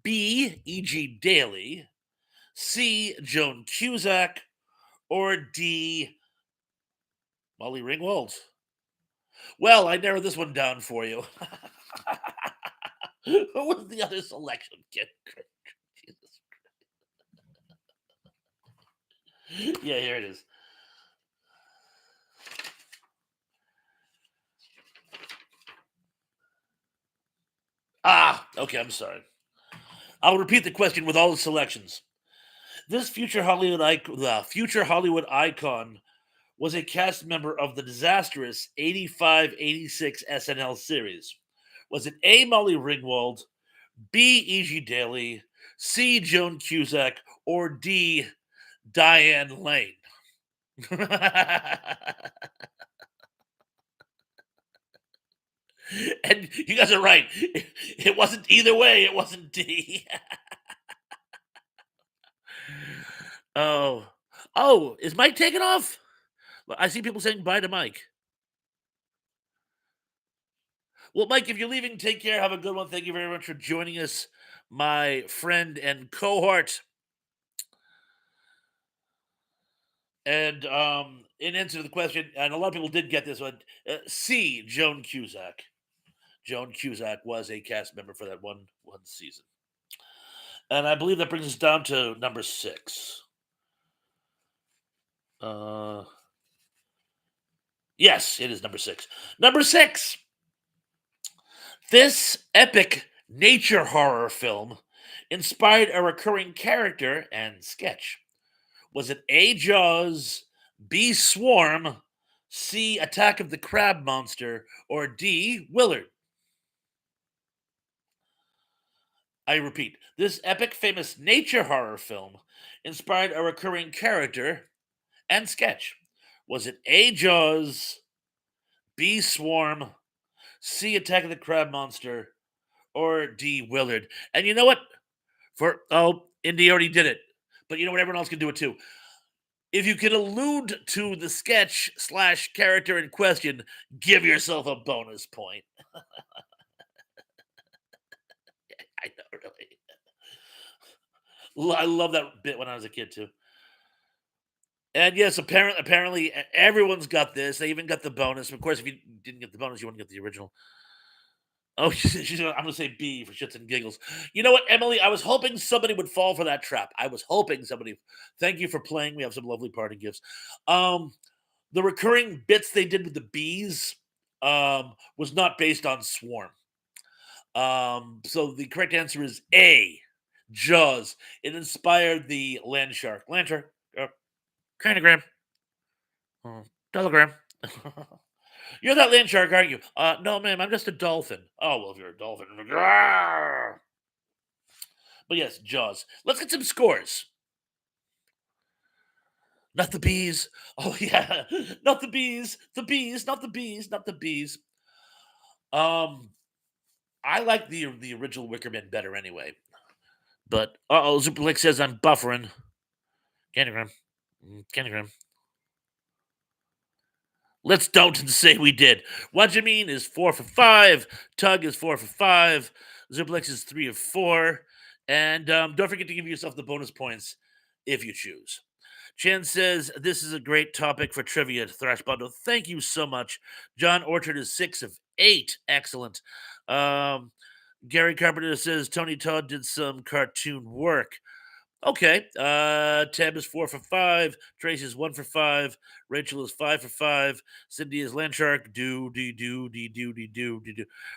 B. E.G. Daly, C. Joan Cusack, or D. Molly Ringwald? Well, I narrowed this one down for you. Who was the other selection? Jesus. Yeah, here it is. Okay, I'm sorry. I'll repeat the question with all the selections. This future Hollywood icon was a cast member of the disastrous 85-86 SNL series. Was it A. Molly Ringwald, B. E.G. Daly, C. Joan Cusack, or D. Diane Lane? And you guys are right. It wasn't either way. It wasn't D. Oh. Oh, is Mike taking off? Well, I see people saying bye to Mike. Well, Mike, if you're leaving, take care. Have a good one. Thank you very much for joining us, my friend and cohort. And in answer to the question, and a lot of people did get this one, C. Joan Cusack. Joan Cusack was a cast member for that one season, and I believe that brings us down to number 6. Uh, yes, it is number 6. Number 6. This epic nature horror film inspired a recurring character and sketch? Was it A. Jaws, B. Swarm, C. Attack of the Crab Monster, or D. Willard? I repeat, this epic, famous nature horror film inspired a recurring character and sketch. Was it A. Jaws, B. Swarm, C. Attack of the Crab Monster, or D. Willard? And you know what? Indy already did it, but you know what? Everyone else can do it too. If you can allude to the sketch slash character in question, give yourself a bonus point. I know, really. I love that bit when I was a kid too. And yes, apparently everyone's got this. They even got the bonus. Of course, if you didn't get the bonus, you wouldn't get the original. Oh, I'm gonna say B for shits and giggles. You know what, Emily? I was hoping somebody would fall for that trap. I was hoping somebody. Thank you for playing. We have some lovely party gifts. Um, the recurring bits they did with the bees was not based on Swarm. So the correct answer is A. Jaws. It inspired the land shark. Land shark. Cranogram. Telegram. You're that land shark, aren't you? No, ma'am, I'm just a dolphin. Oh, well, if you're a dolphin. But yes, Jaws. Let's get some scores. Not the bees. Oh, yeah. Not the bees. The bees. Not the bees. Not the bees. Um, I like the original Wickerman better anyway. But Superlick says I'm buffering. Candygram. Candygram. Let's don't say we did. Wajameen is 4 for 5. Tug is 4 for 5. Zublix is 3 of 4. And don't forget to give yourself the bonus points if you choose. Chan says, this is a great topic for trivia, Thrash Bundle. Thank you so much. John Orchard is 6 of 8. Excellent. Gary Carpenter says, Tony Todd did some cartoon work. Okay. Tab is 4 for 5. Tracy is 1 for 5. Rachel is 5 for 5. Cindy is Landshark. Do.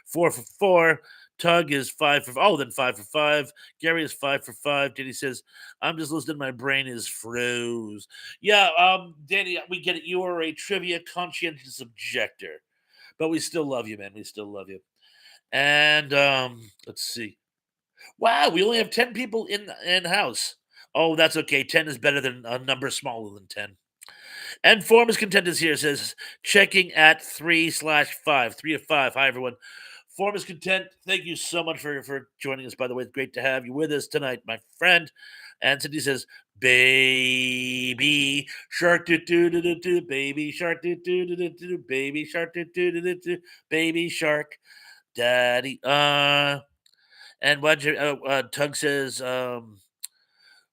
4 for 4. Tug is 5 for. Oh, then 5 for 5. Gary is 5 for 5. Danny says, I'm just listening. My brain is froze. Yeah, Danny, we get it. You are a trivia conscientious objector. But we still love you, man. We still love you. And let's see. Wow, we only have 10 people in house. Oh, that's okay. 10 is better than a number smaller than 10. And Form is Content here says checking at 3/5. 3 of 5. Hi everyone. Form is Content. Thank you so much for joining us. By the way, it's great to have you with us tonight, my friend. And Cindy says, baby shark do do do do do baby shark do do do do do baby shark do do do do do baby shark daddy and Tug says,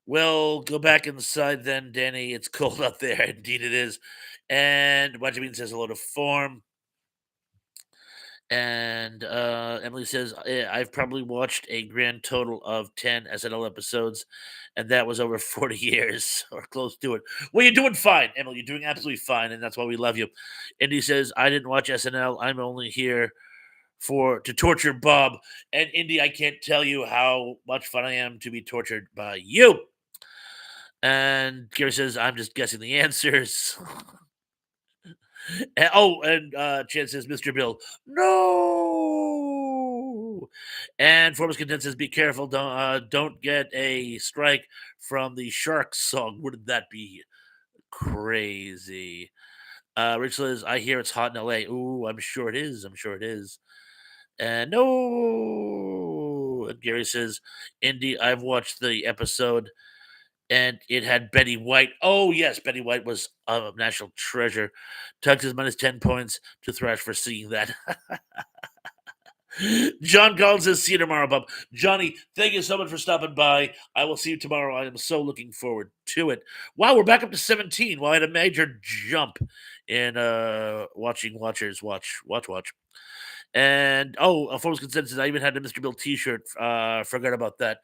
well, go back inside then, Danny. It's cold up there. Indeed it is. And Wajabin says hello to Form. And Emily says, I've probably watched a grand total of 10 SNL episodes, and that was over 40 years or close to it. Well, you're doing fine, Emily. You're doing absolutely fine, and that's why we love you. Indy says, I didn't watch SNL. I'm only here to torture Bob. And Indy, I can't tell you how much fun I am to be tortured by you. And Gary says, I'm just guessing the answers. and Chan says, Mr. Bill, no. And Forbes Content says, be careful, don't get a strike from the Sharks song. Wouldn't that be crazy? Rich says, I hear it's hot in LA. Ooh, I'm sure it is. I'm sure it is. And no. And Gary says, Indy, I've watched the episode and it had Betty White. Oh, yes, Betty White was a national treasure. Tug says minus 10 points to Thrash for seeing that. John Collins says, see you tomorrow, Bob. Johnny, thank you so much for stopping by. I will see you tomorrow. I am so looking forward to it. Wow, we're back up to 17. Well, I had a major jump in watching Watchers watch. And a Forbes Consensus. I even had a Mr. Bill T-shirt. Forgot about that.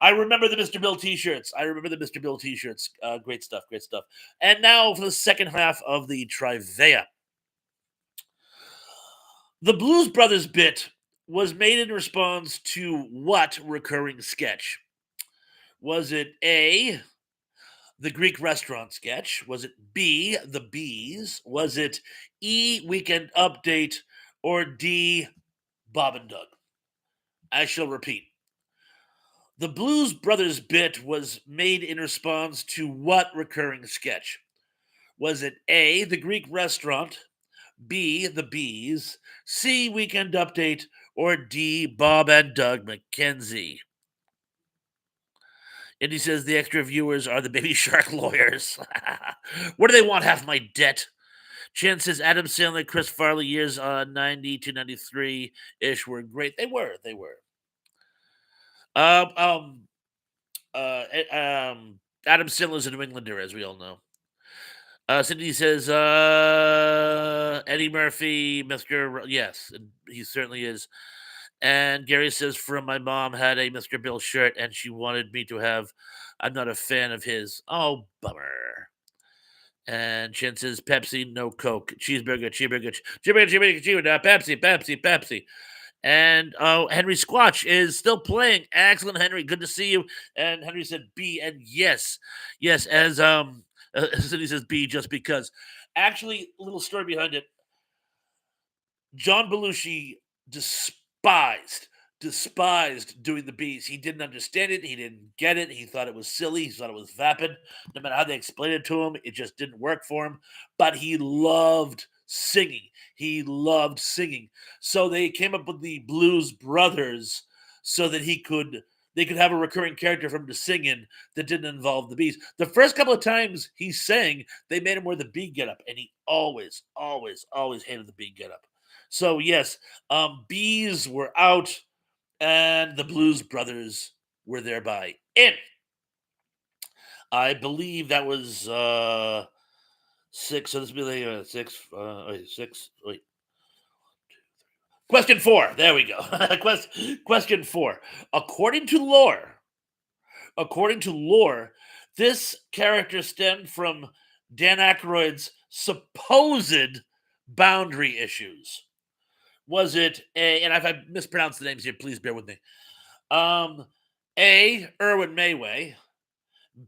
I remember the Mr. Bill T-shirts. Great stuff. Great stuff. And now for the second half of the Trivia. The Blues Brothers bit was made in response to what recurring sketch? Was it A, the Greek restaurant sketch? Was it B, the bees? Was it E, weekend update? Or D, Bob and Doug? I shall repeat. The Blues Brothers bit was made in response to what recurring sketch? Was it A, the Greek restaurant, B, the bees, C, weekend update, or D, Bob and Doug McKenzie? And he says the extra viewers are the baby shark lawyers. What do they want? Half my debt. Chan says Adam Sandler, Chris Farley years 90 to 93 ish were great. They were. They were. Um, um, Adam Sandler's a New Englander, as we all know. Cindy says Eddie Murphy, Yes, he certainly is. And Gary says, from my mom had a Mr. Bill shirt and she wanted me to have. I'm not a fan of his. Oh, bummer. And Chen says, Pepsi, no Coke. Cheeseburger, cheeseburger, Pepsi, Pepsi, Pepsi. And Henry Squatch is still playing. Excellent, Henry. Good to see you. And Henry said B. And yes, as Cindy says B, just because. Actually, a little story behind it. John Belushi despised doing the bees. He didn't understand it. He didn't get it. He thought it was silly. He thought it was vapid. No matter how they explained it to him, it just didn't work for him. But he loved singing. He loved singing. So they came up with the Blues Brothers so that they could have a recurring character for him to sing in that didn't involve the bees. The first couple of times he sang, they made him wear the bee getup, and he always hated the bee getup. So yes, bees were out, and the Blues Brothers were thereby in. I believe that was six. So this will be like six. Wait, six. Wait. Question four. There we go. Question four. According to lore, according to lore, this character stemmed from Dan Aykroyd's supposed boundary issues. Was it A, and if I mispronounce the names here, please bear with me. Um, A, Erwin Mayway.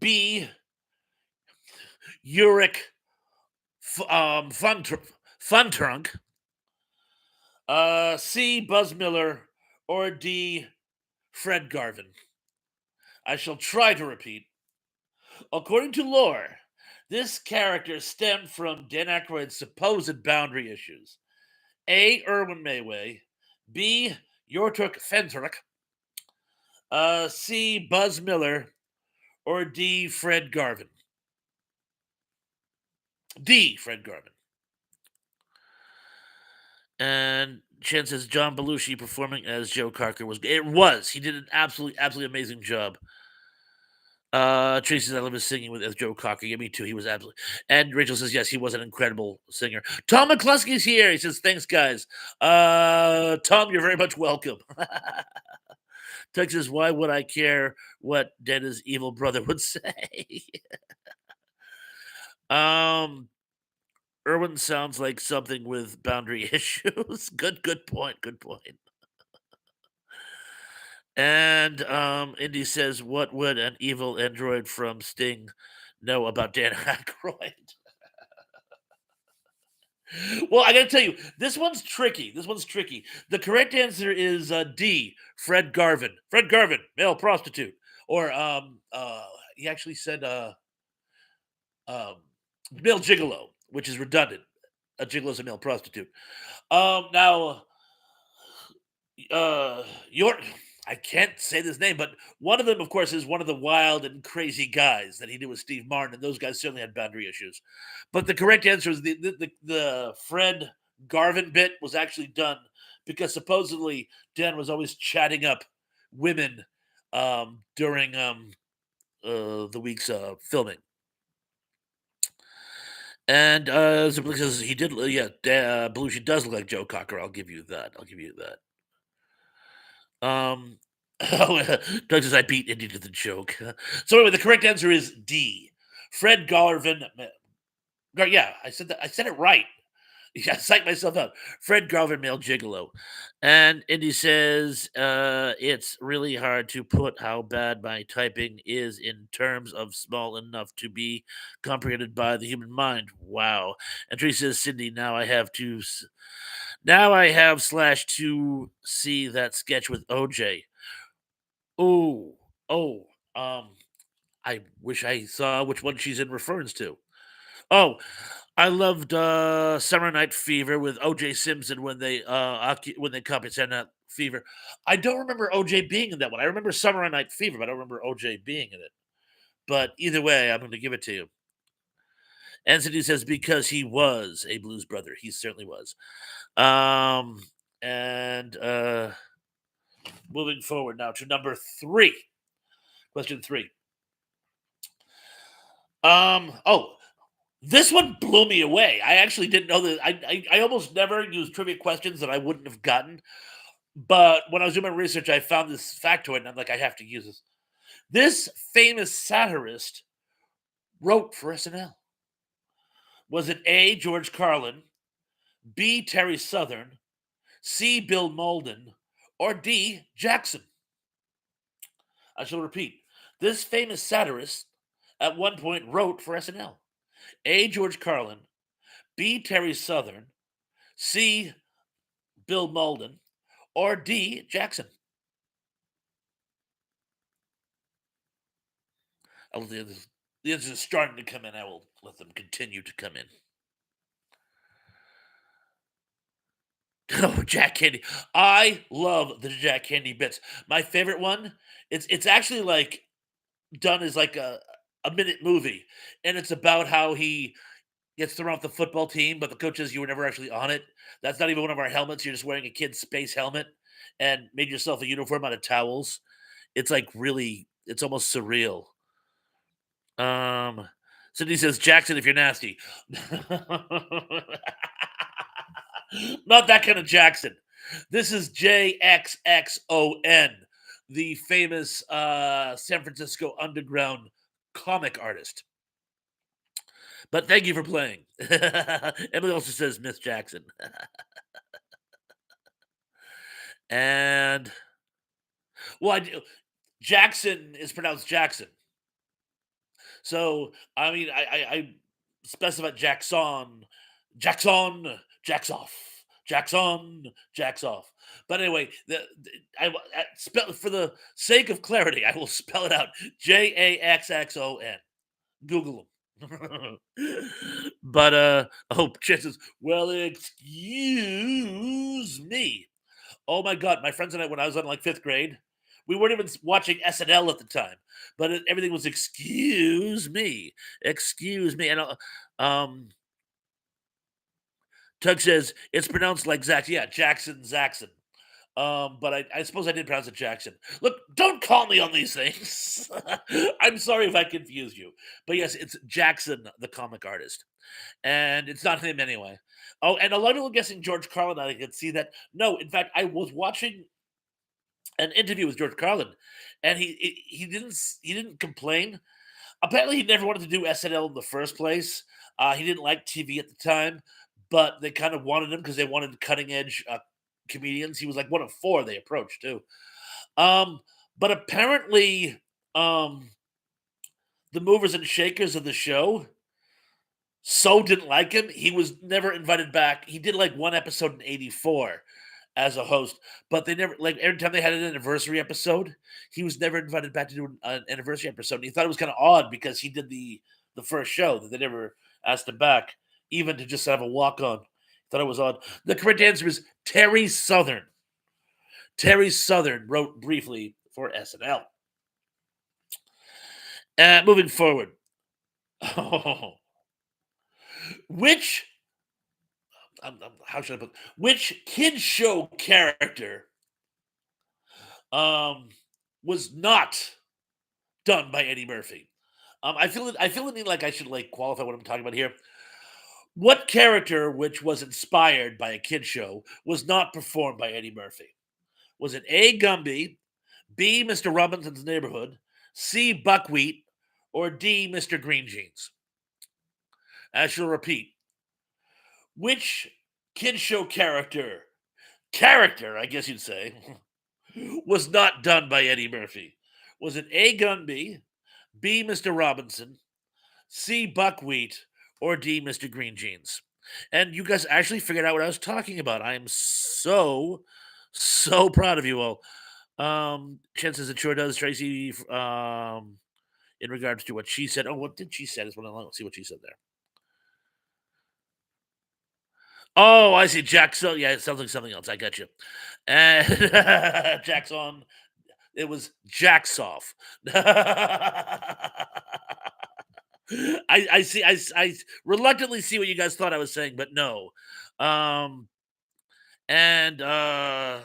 B, Uric Fun Trunk. C, Buzz Miller. Or D, Fred Garvin. I shall try to repeat. According to lore, this character stemmed from Dan Aykroyd's supposed boundary issues. A, Erwin Mayway. B, Yortuk Fentrick. C, Buzz Miller. Or D, Fred Garvin. D, Fred Garvin. And Chen says John Belushi performing as Joe Cocker was. It was. He did an absolutely amazing job. Tracy says I love his singing with as Joe Cocker. Yeah, me too. He was absolutely. And Rachel says yes, he was an incredible singer. Tom McCluskey's here. He says thanks, guys. Tom, you're very much welcome. Texas, why would I care what Dana's evil brother would say? Irwin sounds like something with boundary issues. Good point. Good point. And Indy says, what would an evil android from Sting know about Dan Aykroyd? Well, I gotta tell you, this one's tricky. This one's tricky. The correct answer is D, Fred Garvin. Fred Garvin, male prostitute. Or he actually said um male gigolo, which is redundant. A gigolo is a male prostitute. Now your I can't say this name, but one of them, of course, is one of the wild and crazy guys that he did with Steve Martin, and those guys certainly had boundary issues. But the correct answer is the Fred Garvin bit was actually done because supposedly Dan was always chatting up women during the week's filming. And Zablik says he did, yeah, Belushi does look like Joe Cocker. I'll give you that. I'll give you that. Doug says I beat Indy to the joke. So anyway, the correct answer is D. Fred Garvin. Yeah, I said that. I said it right. Yeah, psych myself out. Fred Garvin, male gigolo. And Indy says, it's really hard to put how bad my typing is in terms of small enough to be comprehended by the human mind. Wow. And Tree says, Cindy, now I have slash to see that sketch with OJ. Oh, oh, um, I wish I saw which one she's in reference to. Oh, I loved Summer Night Fever with OJ Simpson when they copied Saturday Night Fever. I don't remember OJ being in that one. I remember Summer Night Fever, but I don't remember OJ being in it. But either way, I'm going to give it to you. Anthony says because he was a blues brother. He certainly was. Um, and moving forward now to number three. Question three. Oh, this one blew me away. I actually didn't know that. I almost never use trivia questions that I wouldn't have gotten. But when I was doing my research, I found this factoid, and I'm like, I have to use this. This famous satirist wrote for SNL. Was it A. George Carlin, B. Terry Southern, C. Bill Malden, or D. Jackson? I shall repeat. This famous satirist at one point wrote for SNL. A. George Carlin, B. Terry Southern, C. Bill Malden, or D. Jackson? The answers are starting to come in. I will let them continue to come in. Oh, Jack Candy. I love the Jack Candy bits. My favorite one, it's actually like done as like a minute movie. And it's about how he gets thrown off the football team, but the coach says you were never actually on it. That's not even one of our helmets. You're just wearing a kid's space helmet and made yourself a uniform out of towels. It's like really, it's almost surreal. Um, Cindy says, Jackson, if you're nasty. Not that kind of Jackson. This is JXXON, the famous San Francisco underground comic artist. But thank you for playing. Emily also says Miss Jackson. And well, Jackson is pronounced Jackson. So I mean, I specified Jackson, Jacks off, Jacks off. But anyway, spell for the sake of clarity, I will spell it out: JAXXON. Google them. But oh, chances. Well, excuse me. Oh my god, my friends and I, when I was in like fifth grade, we weren't even watching SNL at the time, but everything was excuse me, and Tug says it's pronounced like Zach. Yeah, Jackson, Zaxon. But I suppose I did pronounce it Jackson. Look, don't call me on these things. I'm sorry if I confused you, but yes, it's Jackson, the comic artist, and it's not him anyway. Oh, and a lot of people guessing George Carlin. I could see that. No, in fact, I was watching an interview with George Carlin, and he didn't complain. Apparently, he never wanted to do SNL in the first place. He didn't like TV at the time, but they kind of wanted him because they wanted cutting edge comedians. He was like one of four they approached too. Um, but apparently, um, the movers and shakers of the show so didn't like him. He was never invited back. He did like one episode in '84 as a host, but they never like every time they had an anniversary episode, he was never invited back to do an anniversary episode. And he thought it was kind of odd because he did the first show that they never asked him back, even to just have a walk on. Thought it was odd. The correct answer is Terry Southern. Terry Southern wrote briefly for SNL. Moving forward, which how should I put which kid show character um was not done by Eddie Murphy? I feel the need like I should like qualify what I'm talking about here. What character which was inspired by a kid show was not performed by Eddie Murphy? Was it A. Gumby, B. Mr. Robinson's Neighborhood, C. Buckwheat, or D. Mr. Green Jeans? I shall repeat. Which kid show character, I guess you'd say, was not done by Eddie Murphy? Was it A. Gunby, B. Mr. Robinson, C. Buckwheat, or D. Mr. Green Jeans? And you guys actually figured out what I was talking about. I am so proud of you all. Chen says it sure does, Tracy. In regards to what she said. Oh, what did she say? Is what I want to see what she said there. Oh, I see. Jackson. Yeah, it sounds like something else. I got you. And Jackson. It was Jacksoff. I see. I reluctantly see what you guys thought I was saying, but no. Um, and um,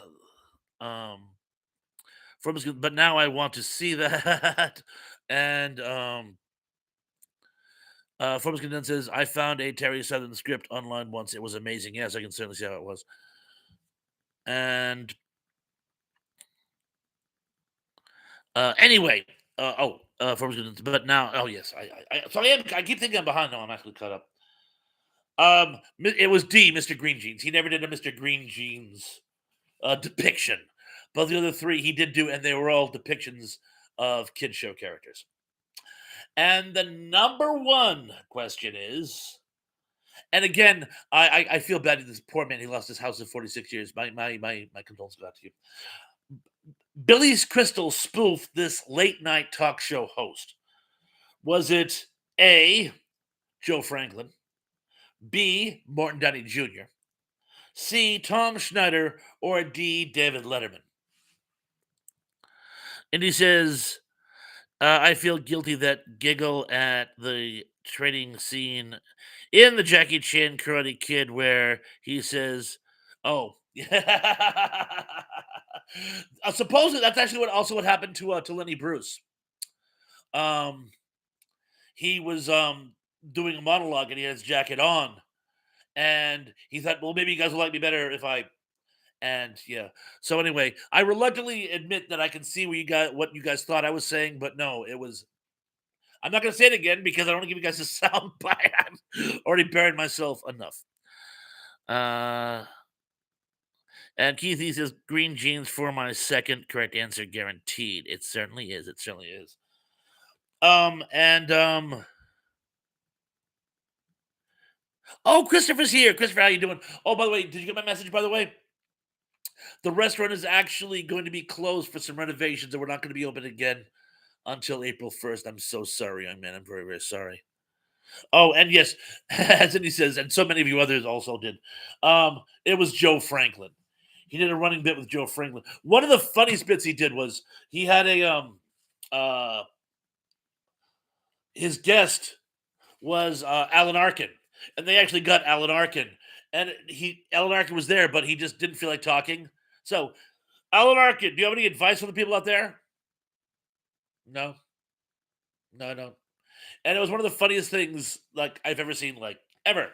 but now I want to see that. And Forbes Condensed says, I found a Terry Southern script online once. It was amazing. Yes, I can certainly see how it was. And anyway, Forbes Condensed, but now, oh yes, I keep thinking I'm behind. No, I'm actually caught up. It was D, Mr. Green Jeans. He never did a Mr. Green Jeans depiction, but the other three he did do, and they were all depictions of kid show characters. And the number one question is, and again, I feel bad. This poor man, he lost his house in 46 years. My condolences go out to you. Billy's Crystal spoofed this late night talk show host. Was it A, Joe Franklin, B, Morton Downey Jr., C, Tom Schneider, or D, David Letterman? And he says, I feel guilty that giggle at the trading scene in the Jackie Chan Karate Kid where he says, "Oh, supposedly that's actually what happened to Lenny Bruce. Um, he was doing a monologue and he had his jacket on, and he thought, well, maybe you guys will like me better if I. And yeah. So anyway, I reluctantly admit that I can see what you guys thought I was saying, but no, it was. I'm not going to say it again because I don't want to give you guys a sound bite. I've already buried myself enough. Uh, and Keith he says green jeans for my second correct answer, guaranteed. It certainly is. It certainly is. And Oh, Christopher's here. Christopher, how you doing? Oh, by the way, did you get my message? By the way, the restaurant is actually going to be closed for some renovations, and we're not going to be open again until April 1st. I'm so sorry, young man. I'm very, very sorry. Oh, and yes, as he says, and so many of you others also did. It was Joe Franklin. He did a running bit with Joe Franklin. One of the funniest bits he did was he had uh his guest was Alan Arkin, and they actually got Alan Arkin, and he Alan Arkin was there, but he just didn't feel like talking. So, Alan Arkin, do you have any advice for the people out there? No, no, no. And it was one of the funniest things like I've ever seen, like ever.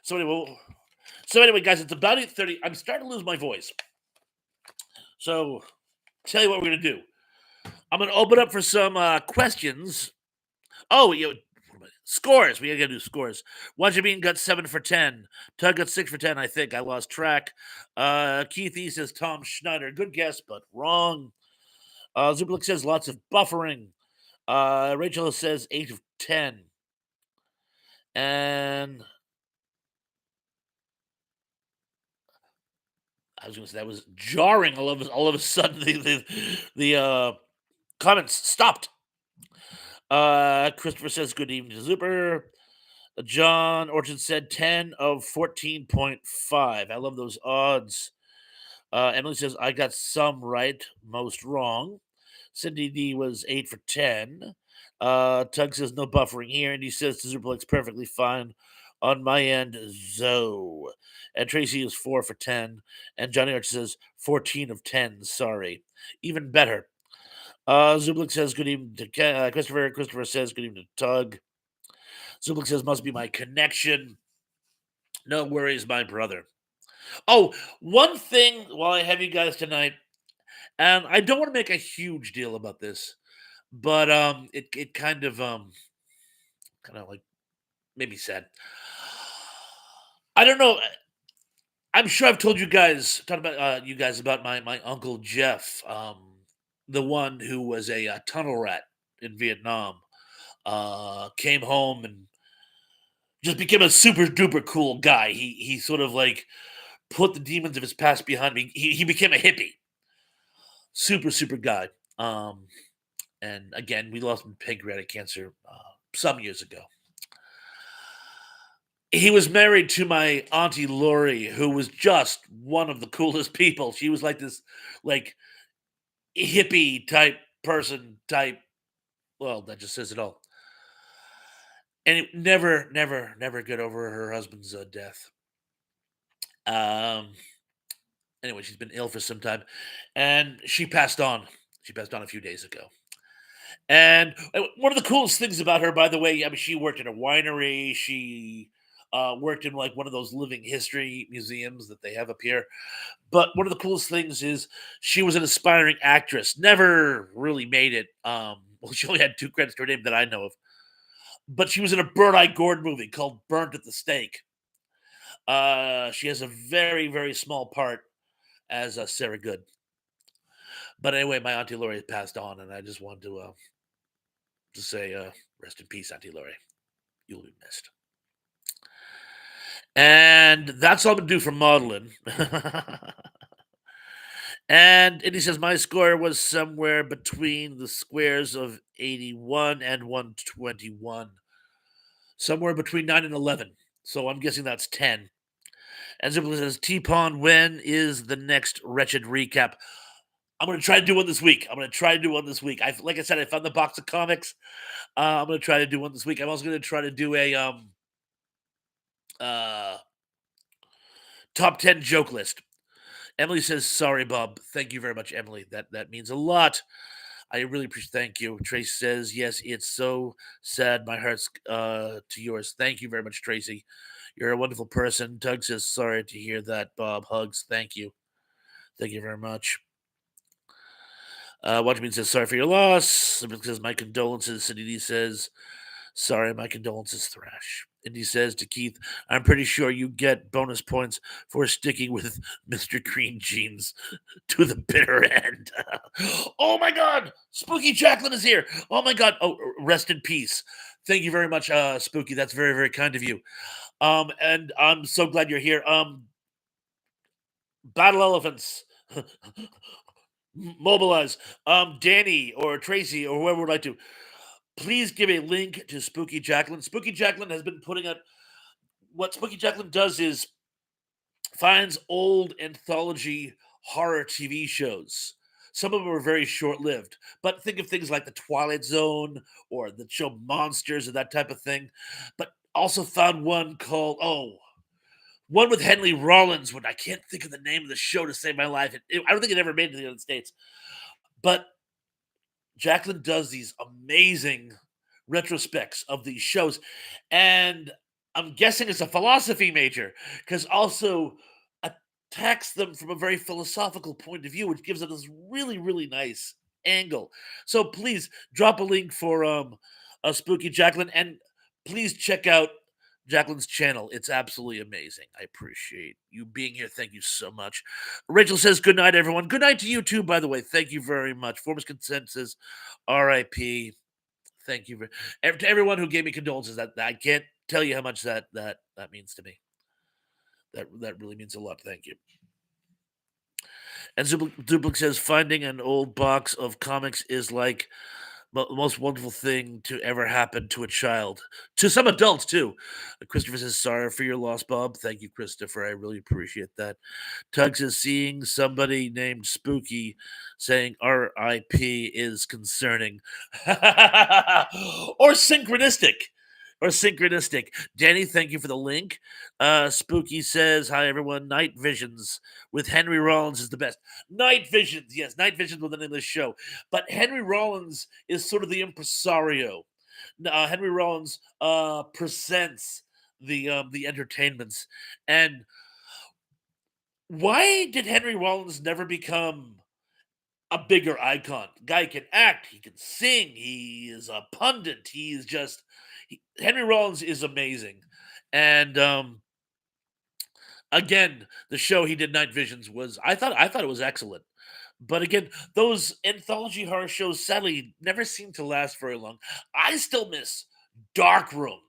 so anyway, so anyway, guys, it's about 8:30. I'm starting to lose my voice. So tell you what we're gonna do. I'm gonna open up for some questions. Oh, scores. We gotta do scores. Bean got 7 for 10. Tug got 6 for 10. I think I lost track. Keith E says Tom Schneider. Good guess, but wrong. Zublik says lots of buffering. Rachel says 8 of 10. And I was going to say that was jarring. All of a sudden, the comments stopped. Christopher says good evening to Zuper. John Orchard said 10 of 14.5. I love those odds. Emily says I got some right, most wrong. Cindy D was 8 for 10. Tug says no buffering here, and he says the Superplex perfectly fine on my end. Zoe. And Tracy is 4 for 10. And Johnny Arch says 14 of 10. Sorry. Even better. Zublik says good evening to Christopher. Christopher says good evening to Tug. Zublik says must be my connection. No worries, my brother. Oh, one thing while I have you guys tonight, and I don't want to make a huge deal about this, but it kind of like maybe sad. I don't know. I'm sure I've told you guys, talked about you guys about my uncle Jeff, the one who was a, tunnel rat in Vietnam. Came home and just became a super duper cool guy. He sort of like put the demons of his past behind me. He became a hippie, super super guy. Um, and again, we lost him to pancreatic cancer some years ago. He was married to my auntie Lori, who was just one of the coolest people. She was like this, like hippie type person type. Well, that just says it all. And it never get over her husband's death. Um, anyway, she's been ill for some time, and she passed on. She passed on a few days ago. And one of the coolest things about her, by the way, I mean, she worked in a winery. She worked in like one of those living history museums that they have up here. But one of the coolest things is she was an aspiring actress. Never really made it. Well, she only had two credits to her name that I know of. But she was in a Bird Eye Gord movie called "Burnt at the Stake." She has a very small part as Sarah Good. But anyway, my auntie Lori passed on, and I just wanted to say rest in peace, Auntie Lori. You'll be missed. And that's all I'm gonna do for modeling. And he says my score was somewhere between the squares of 81 and 121, somewhere between 9 and 11. So I'm guessing that's 10. And Zippler says, T-Pon, when is the next Wretched recap? I'm going to try to do one this week. I'm going to try to do one this week. Like I said, I found the box of comics. I'm going to try to do one this week. I'm also going to try to do a uh, top 10 joke list. Emily says, sorry, Bob. Thank you very much, Emily. That means a lot. I really appreciate. Thank you. Tracy says, yes, it's so sad. My heart's to yours. Thank you very much, Tracy. You're a wonderful person. Doug says, sorry to hear that, Bob. Hugs. Thank you. Thank you very much. Watchman says, sorry for your loss. Somebody says, my condolences. Cindy D says, sorry, my condolences, Thrash. Indy says to Keith, I'm pretty sure you get bonus points for sticking with Mr. Green Jeans to the bitter end. Oh my God, Spooky Jacqueline is here. Oh my God. Oh, rest in peace. Thank you very much, Spooky. That's very kind of you. And I'm so glad you're here. Battle Elephants. Mobilize. Danny or Tracy or whoever would like to, please give a link to Spooky Jacqueline. Spooky Jacqueline has been putting out, what Spooky Jacqueline does is finds old anthology horror TV shows. Some of them are very short lived, but think of things like The Twilight Zone or the show Monsters or that type of thing. But also found one called, one with Henry Rollins, when I can't think of the name of the show to save my life. I don't think it ever made it to the United States. But Jacqueline does these amazing retrospects of these shows, and I'm guessing it's a philosophy major because also attacks them from a very philosophical point of view, which gives it this really nice angle. So please drop a link for a Spooky Jacqueline, and please check out Jacqueline's channel. It's absolutely amazing. I appreciate you being here. Thank you so much. Rachel says, good night, everyone. Good night to you too, by the way. Thank you very much. Formers Consent says, RIP. Thank you to everyone who gave me condolences. That I can't tell you how much that means to me. That really means a lot. Thank you. And Duplex says, finding an old box of comics is like the most wonderful thing to ever happen to a child, to some adults too. Christopher says, sorry for your loss, Bob. Thank you, Christopher. I really appreciate that. Tug says, seeing somebody named Spooky saying RIP is concerning. Or synchronistic. Or synchronistic. Danny, thank you for the link. Spooky says, hi everyone. Night Visions with Henry Rollins is the best. Night Visions, yes, Night Visions was the name of the show. But Henry Rollins is sort of the impresario. Henry Rollins presents the entertainments. And why did Henry Rollins never become a bigger icon? Guy can act, he can sing, he is a pundit, he is just Henry Rollins is amazing. And Again, the show he did, Night Visions, was I thought it was excellent. But again, those anthology horror shows sadly never seem to last very long. I still miss Dark Room.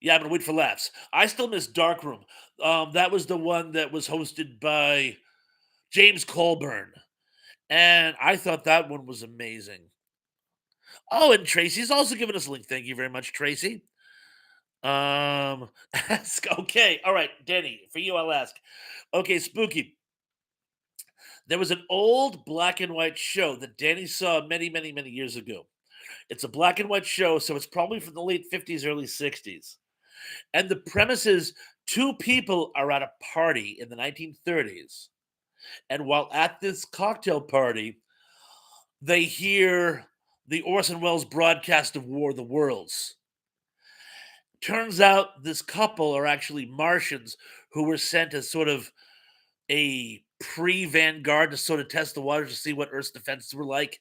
Yeah, I'm gonna wait for laughs. I still miss Dark Room. That was the one that was hosted by James Colburn, and I thought that one was amazing. Oh, and Tracy's also given us a link. Thank you very much, Tracy. Okay, all right, Denny, for you, I'll ask. Okay, Spooky. There was an old black and white show that Danny saw many, many, many years ago. It's a black and white show, so it's probably from the late 50s, early 60s. And the premise is two people are at a party in the 1930s. And while at this cocktail party, they hear the Orson Welles broadcast of War of the Worlds. Turns out this couple are actually Martians who were sent as sort of a pre-vanguard to sort of test the waters to see what Earth's defenses were like,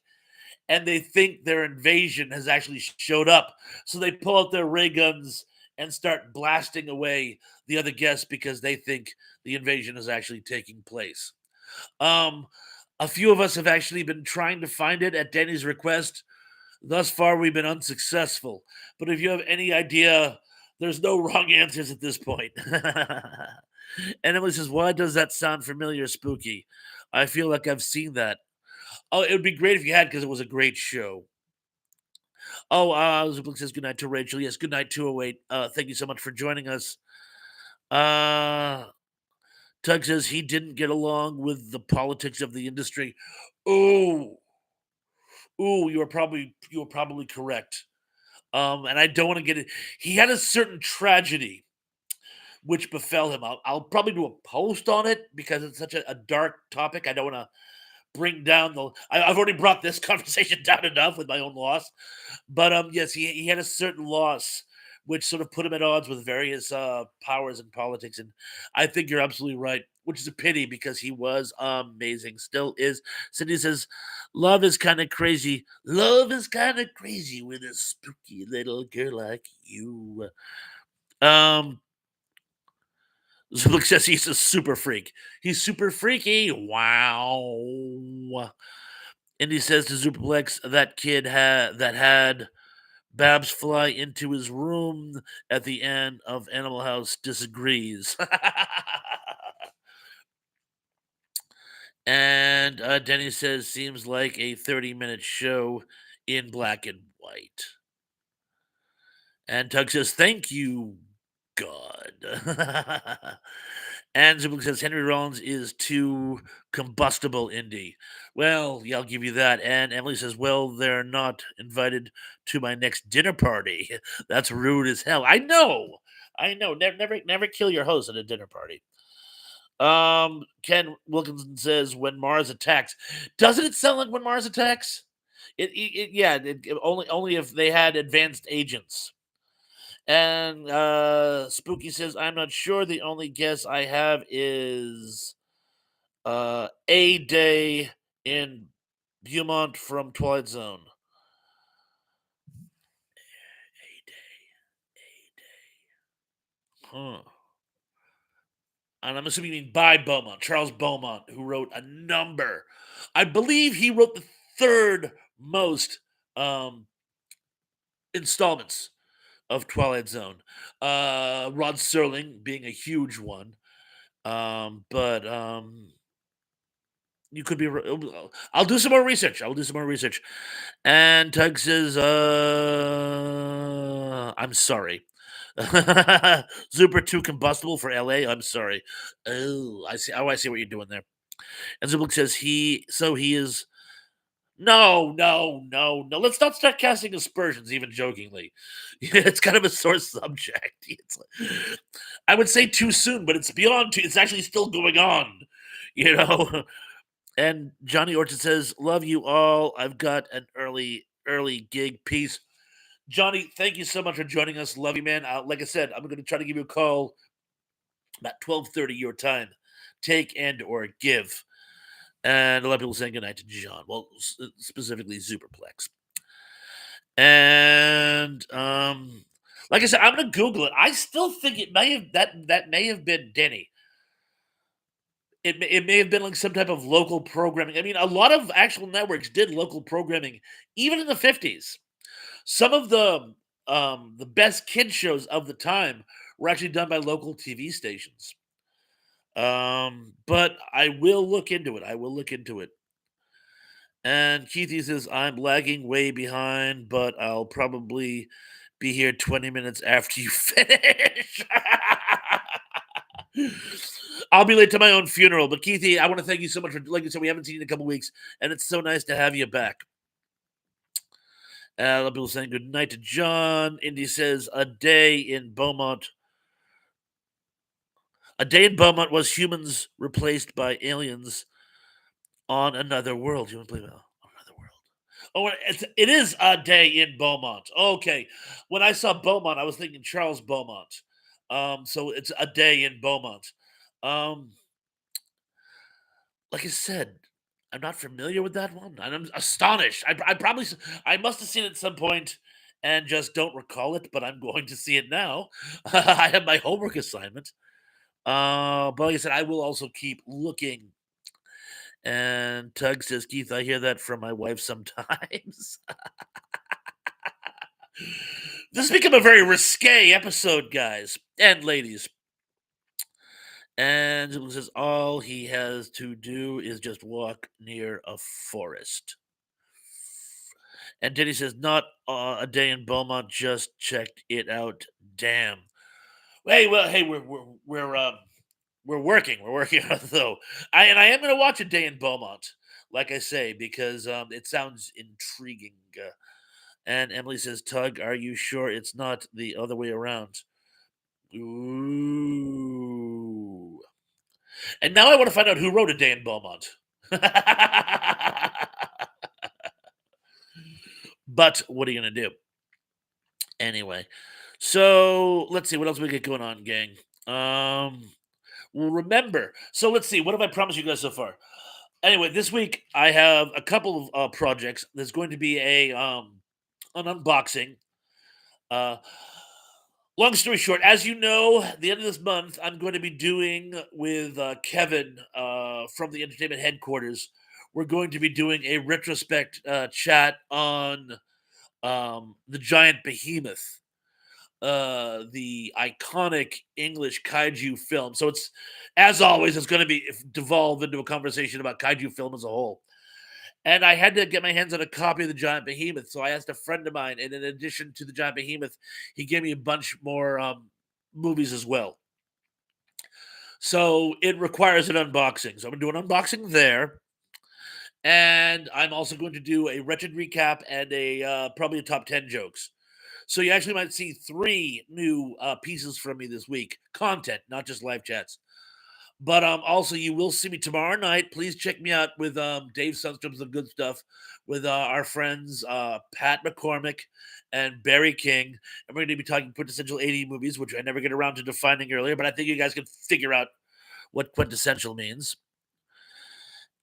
and they think their invasion has actually showed up. So they pull out their ray guns and start blasting away the other guests because they think the invasion is actually taking place. Um, a few of us have actually been trying to find it at Danny's request. Thus far, we've been unsuccessful. But if you have any idea, there's no wrong answers at this point. And Emily says, "Why does that sound familiar, Spooky? I feel like I've seen that." Oh, it would be great if you had because it was a great show. Oh, Zublik says good night to Rachel. Yes, good night, 208. Thank you so much for joining us. Uh, Tug says he didn't get along with the politics of the industry. Oh, ooh, you were probably correct. And I don't want to get it. He had a certain tragedy which befell him. I'll probably do a post on it because it's such a dark topic. I don't want to bring down the. I've already brought this conversation down enough with my own loss, but yes, he had a certain loss which sort of put him at odds with various powers in politics, and I think you're absolutely right. Which is a pity because he was amazing, still is. Cindy says, "Love is kind of crazy. Love is kind of crazy with a spooky little girl like you." Um, Zuluk says he's a super freak. He's super freaky. Wow. And he says to Superplex, that kid that had Babs fly into his room at the end of Animal House disagrees. And Denny says, seems like a 30-minute show in black and white. And Tug says, thank you, God. And Zubik says Henry Rollins is too combustible indie. Well, yeah, I'll give you that. And Emily says, well, they're not invited to my next dinner party. That's rude as hell. I know. I know. Never kill your host at a dinner party. Ken Wilkinson says when Mars attacks. Doesn't it sound like when Mars attacks? Yeah, only if they had advanced agents. And Spooky says, I'm not sure. The only guess I have is A Day in Beaumont from Twilight Zone. A Day. Huh. And I'm assuming you mean by Beaumont, Charles Beaumont, who wrote a number. I believe he wrote the third most um, installments of Twilight Zone. Rod Serling being a huge one. But you could be. I'll do some more research. I'll do some more research. And Tug says, I'm sorry. Super too combustible for LA. I'm sorry. Oh, I see. Oh, I see what you're doing there. And Zublik says he is. No, no, no, no. Let's not start casting aspersions, even jokingly. It's kind of a sore subject. I would say too soon, but it's beyond too. It's actually still going on. You know. And Johnny Orchard says, "Love you all. I've got an early gig. Peace." Johnny, thank you so much for joining us. Love you, man. Like I said, I'm going to try to give you a call about 12:30 your time. Take and or give. And a lot of people saying goodnight to John. Well, specifically Superplex. And like I said, I'm going to Google it. I still think it may have that may have been Denny. It may have been like some type of local programming. I mean, a lot of actual networks did local programming even in the 50s. Some of the best kid shows of the time were actually done by local TV stations. But I will look into it. I will look into it. And Keithy says, I'm lagging way behind, but I'll probably be here 20 minutes after you finish. I'll be late to my own funeral. But Keithy, I want to thank you so much for, like I said, we haven't seen you in a couple weeks, and it's so nice to have you back. A lot of people saying good night to John. Indy says, a day in Beaumont was humans replaced by aliens on another world. You want to play that? On another world. Oh, it is a day in Beaumont. Okay. When I saw Beaumont, I was thinking Charles Beaumont. So it's a day in Beaumont. Um, like I said, I'm not familiar with that one, and I'm astonished. I must have seen it at some point and just don't recall it, but I'm going to see it now. I have my homework assignment. But like I said, I will also keep looking. And Tug says, Keith, I hear that from my wife sometimes. This has become a very risque episode, guys and ladies. And it says all he has to do is just walk near a forest. And Diddy says, not a day in Beaumont, just checked it out. Damn. Hey, well, hey, we're working. We're working on it, though. I am going to watch a day in Beaumont, like I say, because it sounds intriguing. And Emily says, Tug, are you sure it's not the other way around? Ooh. And now I want to find out who wrote A Day in Beaumont. But what are you going to do? Anyway, so let's see what else we get going on, gang. Well, remember. So let's see. What have I promised you guys so far? Anyway, this week I have a couple of projects. There's going to be a an unboxing. Uh, Long story short, as you know, the end of this month, I'm going to be doing with Kevin from the entertainment headquarters. We're going to be doing a retrospect chat on the giant behemoth, the iconic English kaiju film. So it's, as always, it's going to be devolve into a conversation about kaiju film as a whole. And I had to get my hands on a copy of the Giant Behemoth, so I asked a friend of mine, and in addition to the Giant Behemoth, he gave me a bunch more movies as well. So it requires an unboxing. So I'm gonna do an unboxing there, and I'm also going to do a wretched recap and a probably a top 10 jokes. So you actually might see three new pieces from me this week, content, not just live chats. But also, you will see me tomorrow night. Please check me out with Dave Sunstrom's The Good Stuff with our friends Pat McCormick and Barry King. And we're going to be talking quintessential 80 movies, which I never get around to defining earlier, but I think you guys can figure out what quintessential means.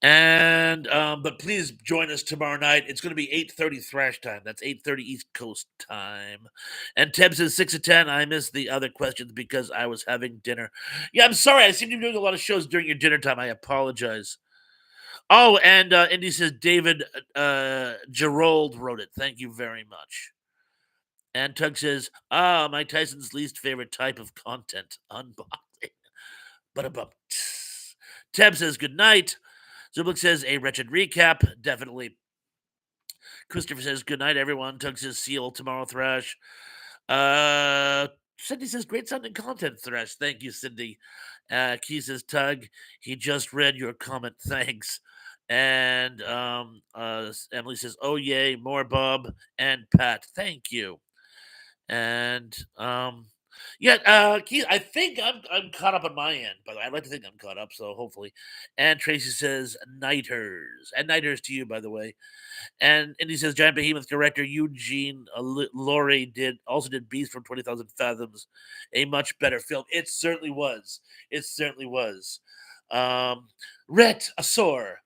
And but please join us tomorrow night. It's going to be 8:30 thrash time. That's 8:30 East Coast time. And Teb says 6 of 10. I missed the other questions because I was having dinner. Yeah, I'm sorry. I seem to be doing a lot of shows during your dinner time. I apologize. Oh, and Indy says David Gerold wrote it. Thank you very much. And Tug says, Mike Tyson's least favorite type of content, unboxing. But about Teb says good night. Zublik says a wretched recap. Definitely. Christopher says good night, everyone. Tug says seal tomorrow, Thrash. Cindy says great sounding content, Thrash. Thank you, Cindy. Key says Tug. He just read your comment. Thanks. And Emily says, oh yay, more Bob and Pat. Thank you. And yeah, Keith, I think I'm caught up on my end. By the way, I'd like to think I'm caught up, so hopefully. And Tracy says Niters and Niters to you, by the way. And he says Giant Behemoth director Eugene Laurie did Beast from 20,000 Fathoms, a much better film. It certainly was. It certainly was. Ret a sore.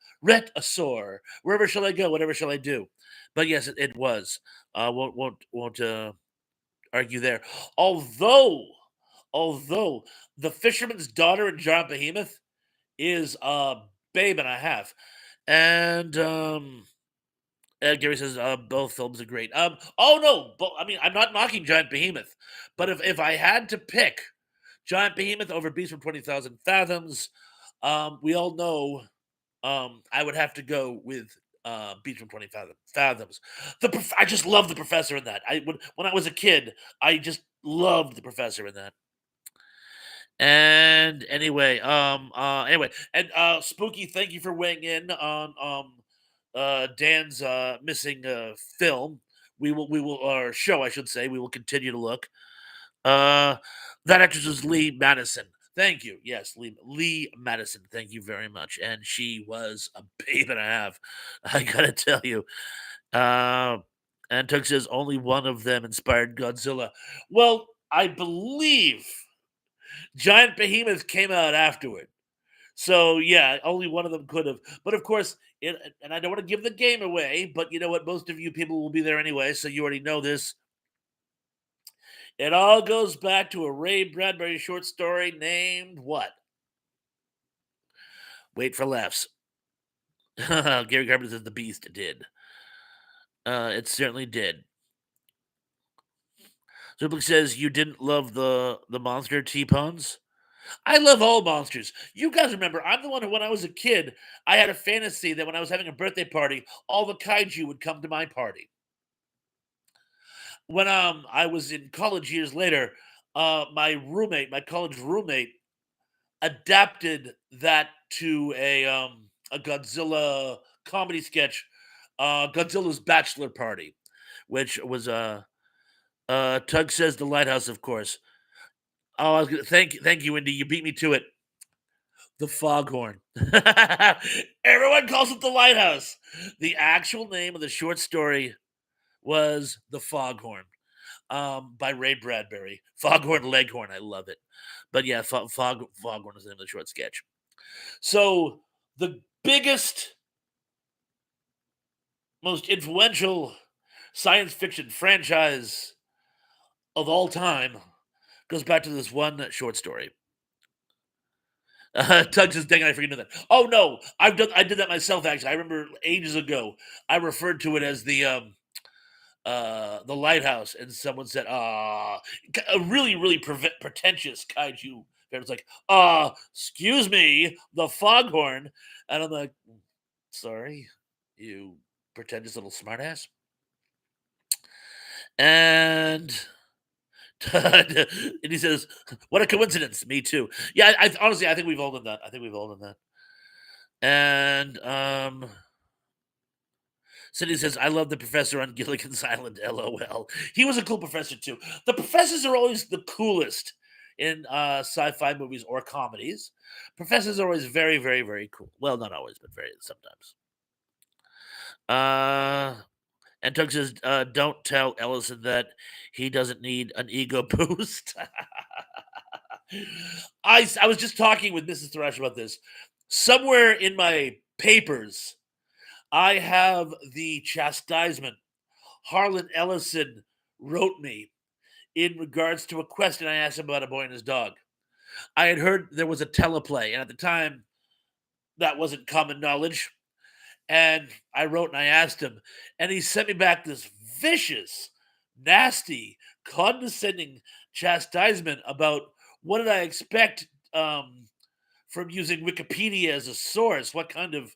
Wherever shall I go? Whatever shall I do? But yes, it was. Won't argue there. Although, although the fisherman's daughter in Giant Behemoth is a babe and a half. And Gary says both films are great. Oh no, but I mean I'm not knocking Giant Behemoth, but if I had to pick Giant Behemoth over Beast from 20,000 Fathoms, we all know I would have to go with Beast from 20 Fathoms. I just love the professor in that. When I was a kid, I just loved the professor in that. And anyway, and Spooky, thank you for weighing in on Dan's missing film. We will or show, I should say. We will continue to look. Uh that actress was Lee Madison. Thank you. Yes, Lee Madison. Thank you very much. And she was a babe and a half. I gotta tell you. Uh and Tug says only one of them inspired Godzilla. Well, I believe Giant Behemoth came out afterward. So yeah, only one of them could have. But of course, and I don't want to give the game away, but you know what? Most of you people will be there anyway, so you already know this. It all goes back to a Ray Bradbury short story named what? Wait for laughs. Gary Carpenter says the Beast did. It certainly did. Zublik says you didn't love the monster T-Pones. I love all monsters. You guys remember, I'm the one who, when I was a kid, I had a fantasy that when I was having a birthday party, all the kaiju would come to my party. When I was in college years later, my college roommate, adapted that to a Godzilla comedy sketch, Godzilla's Bachelor Party, which was Tug says the lighthouse, of course. Oh, thank you, Indy. You beat me to it. The Foghorn. Everyone calls it the lighthouse. The actual name of the short story was The Foghorn, by Ray Bradbury. Foghorn Leghorn. I love it. But yeah, Foghorn is the name of the short sketch. So the biggest, most influential science fiction franchise of all time goes back to this one short story. Tug says, "Dang, I freaking knew that." Oh no, I did that myself. Actually, I remember ages ago. I referred to it as the lighthouse, and someone said, a really pretentious kaiju. It was like, excuse me, the foghorn, and I'm like, sorry, you pretentious little smartass. And and he says, "What a coincidence." Me too. Yeah, honestly, I think we've all done that. I think we've all done that. And Cindy says, "I love the professor on Gilligan's Island." LOL. He was a cool professor too. The professors are always the coolest in sci-fi movies or comedies. Professors are always very cool. Well, not always, but very sometimes. Uh, and Tug says, "Don't tell Ellison that he doesn't need an ego boost." I was just talking with Mrs. Thrash about this. Somewhere in my papers, I have the chastisement Harlan Ellison wrote me in regards to a question I asked him about a boy and his dog. I had heard there was a teleplay, and at the time, that wasn't common knowledge. And I wrote and I asked him, and he sent me back this vicious, nasty, condescending chastisement about what did I expect from using Wikipedia as a source? What kind of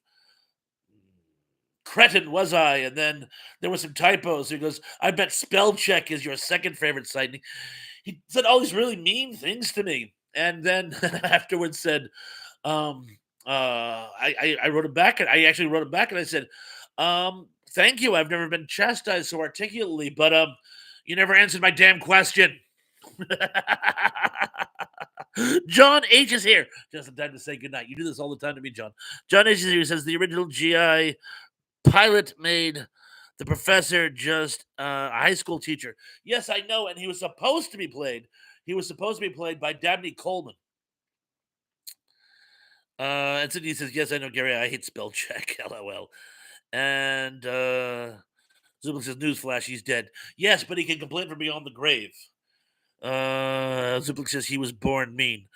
cretin was I? And then there were some typos. He goes, I bet spell check is your second favorite site. And he said all these really mean things to me. And then afterwards said, I wrote it back and I actually wrote it back and I said, thank you. I've never been chastised so articulately, but you never answered my damn question. John H is here. Just in time to say goodnight. You do this all the time to me, John. John H is here. He says the original GI pilot made the professor just a high school teacher. Yes, I know, and he was supposed to be played. He was supposed to be played by Dabney Coleman. And Sydney says, "Yes, I know, Gary. I hate spell check." LOL. And Zubin says, "Newsflash, he's dead." Yes, but he can complain from beyond the grave. Zubin says he was born mean.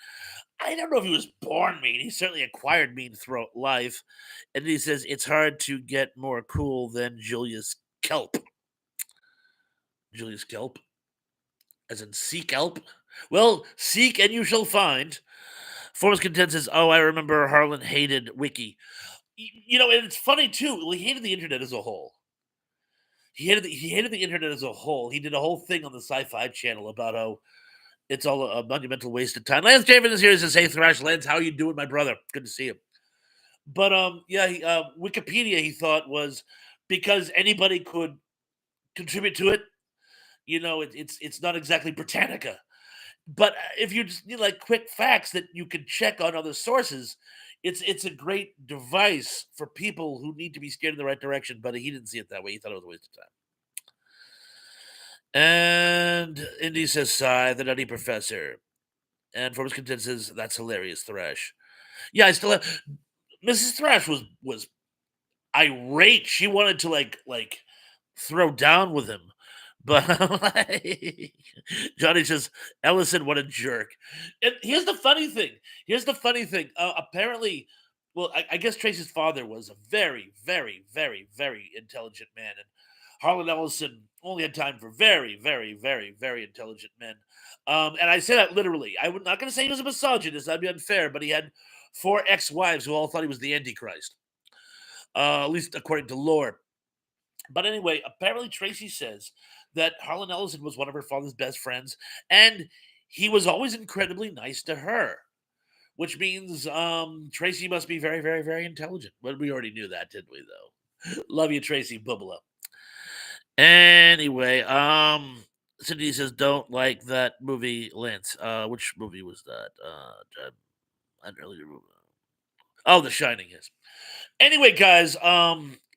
I don't know if he was born mean. He certainly acquired mean throughout life. And he says it's hard to get more cool than Julius Kelp. Julius Kelp, as in seek help. Well, seek and you shall find. Forbes Content says, "Oh, I remember Harlan hated Wiki. And it's funny too. Well, he hated the internet as a whole. He hated the internet as a whole. He did a whole thing on the Sci-Fi Channel about how it's all a monumental waste of time. Lance David is here. He says, "Hey, Thrash Lance, how you doing, my brother? Good to see you." But yeah, Wikipedia he thought was because anybody could contribute to it. It's not exactly Britannica. But if you just need like quick facts that you can check on other sources, it's a great device for people who need to be steered in the right direction. But he didn't see it that way. He thought it was a waste of time. And Indy says, "Sigh, the nutty professor." And Forbes Content says, "That's hilarious, Thrash." Yeah, I still have Mrs. Thrash was irate. She wanted to like throw down with him. But Johnny says, "Ellison, what a jerk." And here's the funny thing. Here's the funny thing. Apparently, well, I guess Tracy's father was a very, very, very, very intelligent man, and Harlan Ellison only had time for very, very, very, very intelligent men. And I say that literally. I'm not going to say he was a misogynist. That'd be unfair. But he had four ex-wives who all thought he was the Antichrist, at least according to lore. But anyway, apparently Tracy says that Harlan Ellison was one of her father's best friends, and he was always incredibly nice to her, which means Tracy must be very, very, very intelligent. But we already knew that, didn't we? Though, love you, Tracy Bubala. Anyway, Cindy says don't like that movie, Lance. Which movie was that? I don't really remember. Oh, The Shining. Yes. Anyway, guys,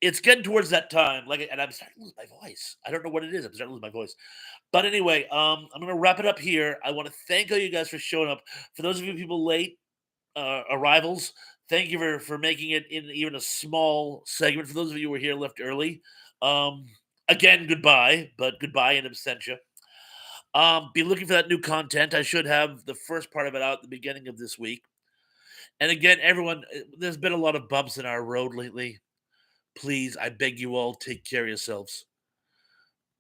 it's getting towards that time. And I'm starting to lose my voice. I don't know what it is. I'm starting to lose my voice. But anyway, I'm gonna wrap it up here. I want to thank all you guys for showing up. For those of you people late arrivals, thank you for making it in even a small segment. For those of you who were here left early, um, again, goodbye, but goodbye in absentia. Be looking for that new content. I should have the first part of it out at the beginning of this week. And again, everyone, there's been a lot of bumps in our road lately. Please, I beg you all, take care of yourselves.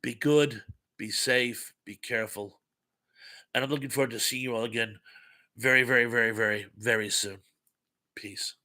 Be good, be safe, be careful. And I'm looking forward to seeing you all again very, very, very, very, very soon. Peace.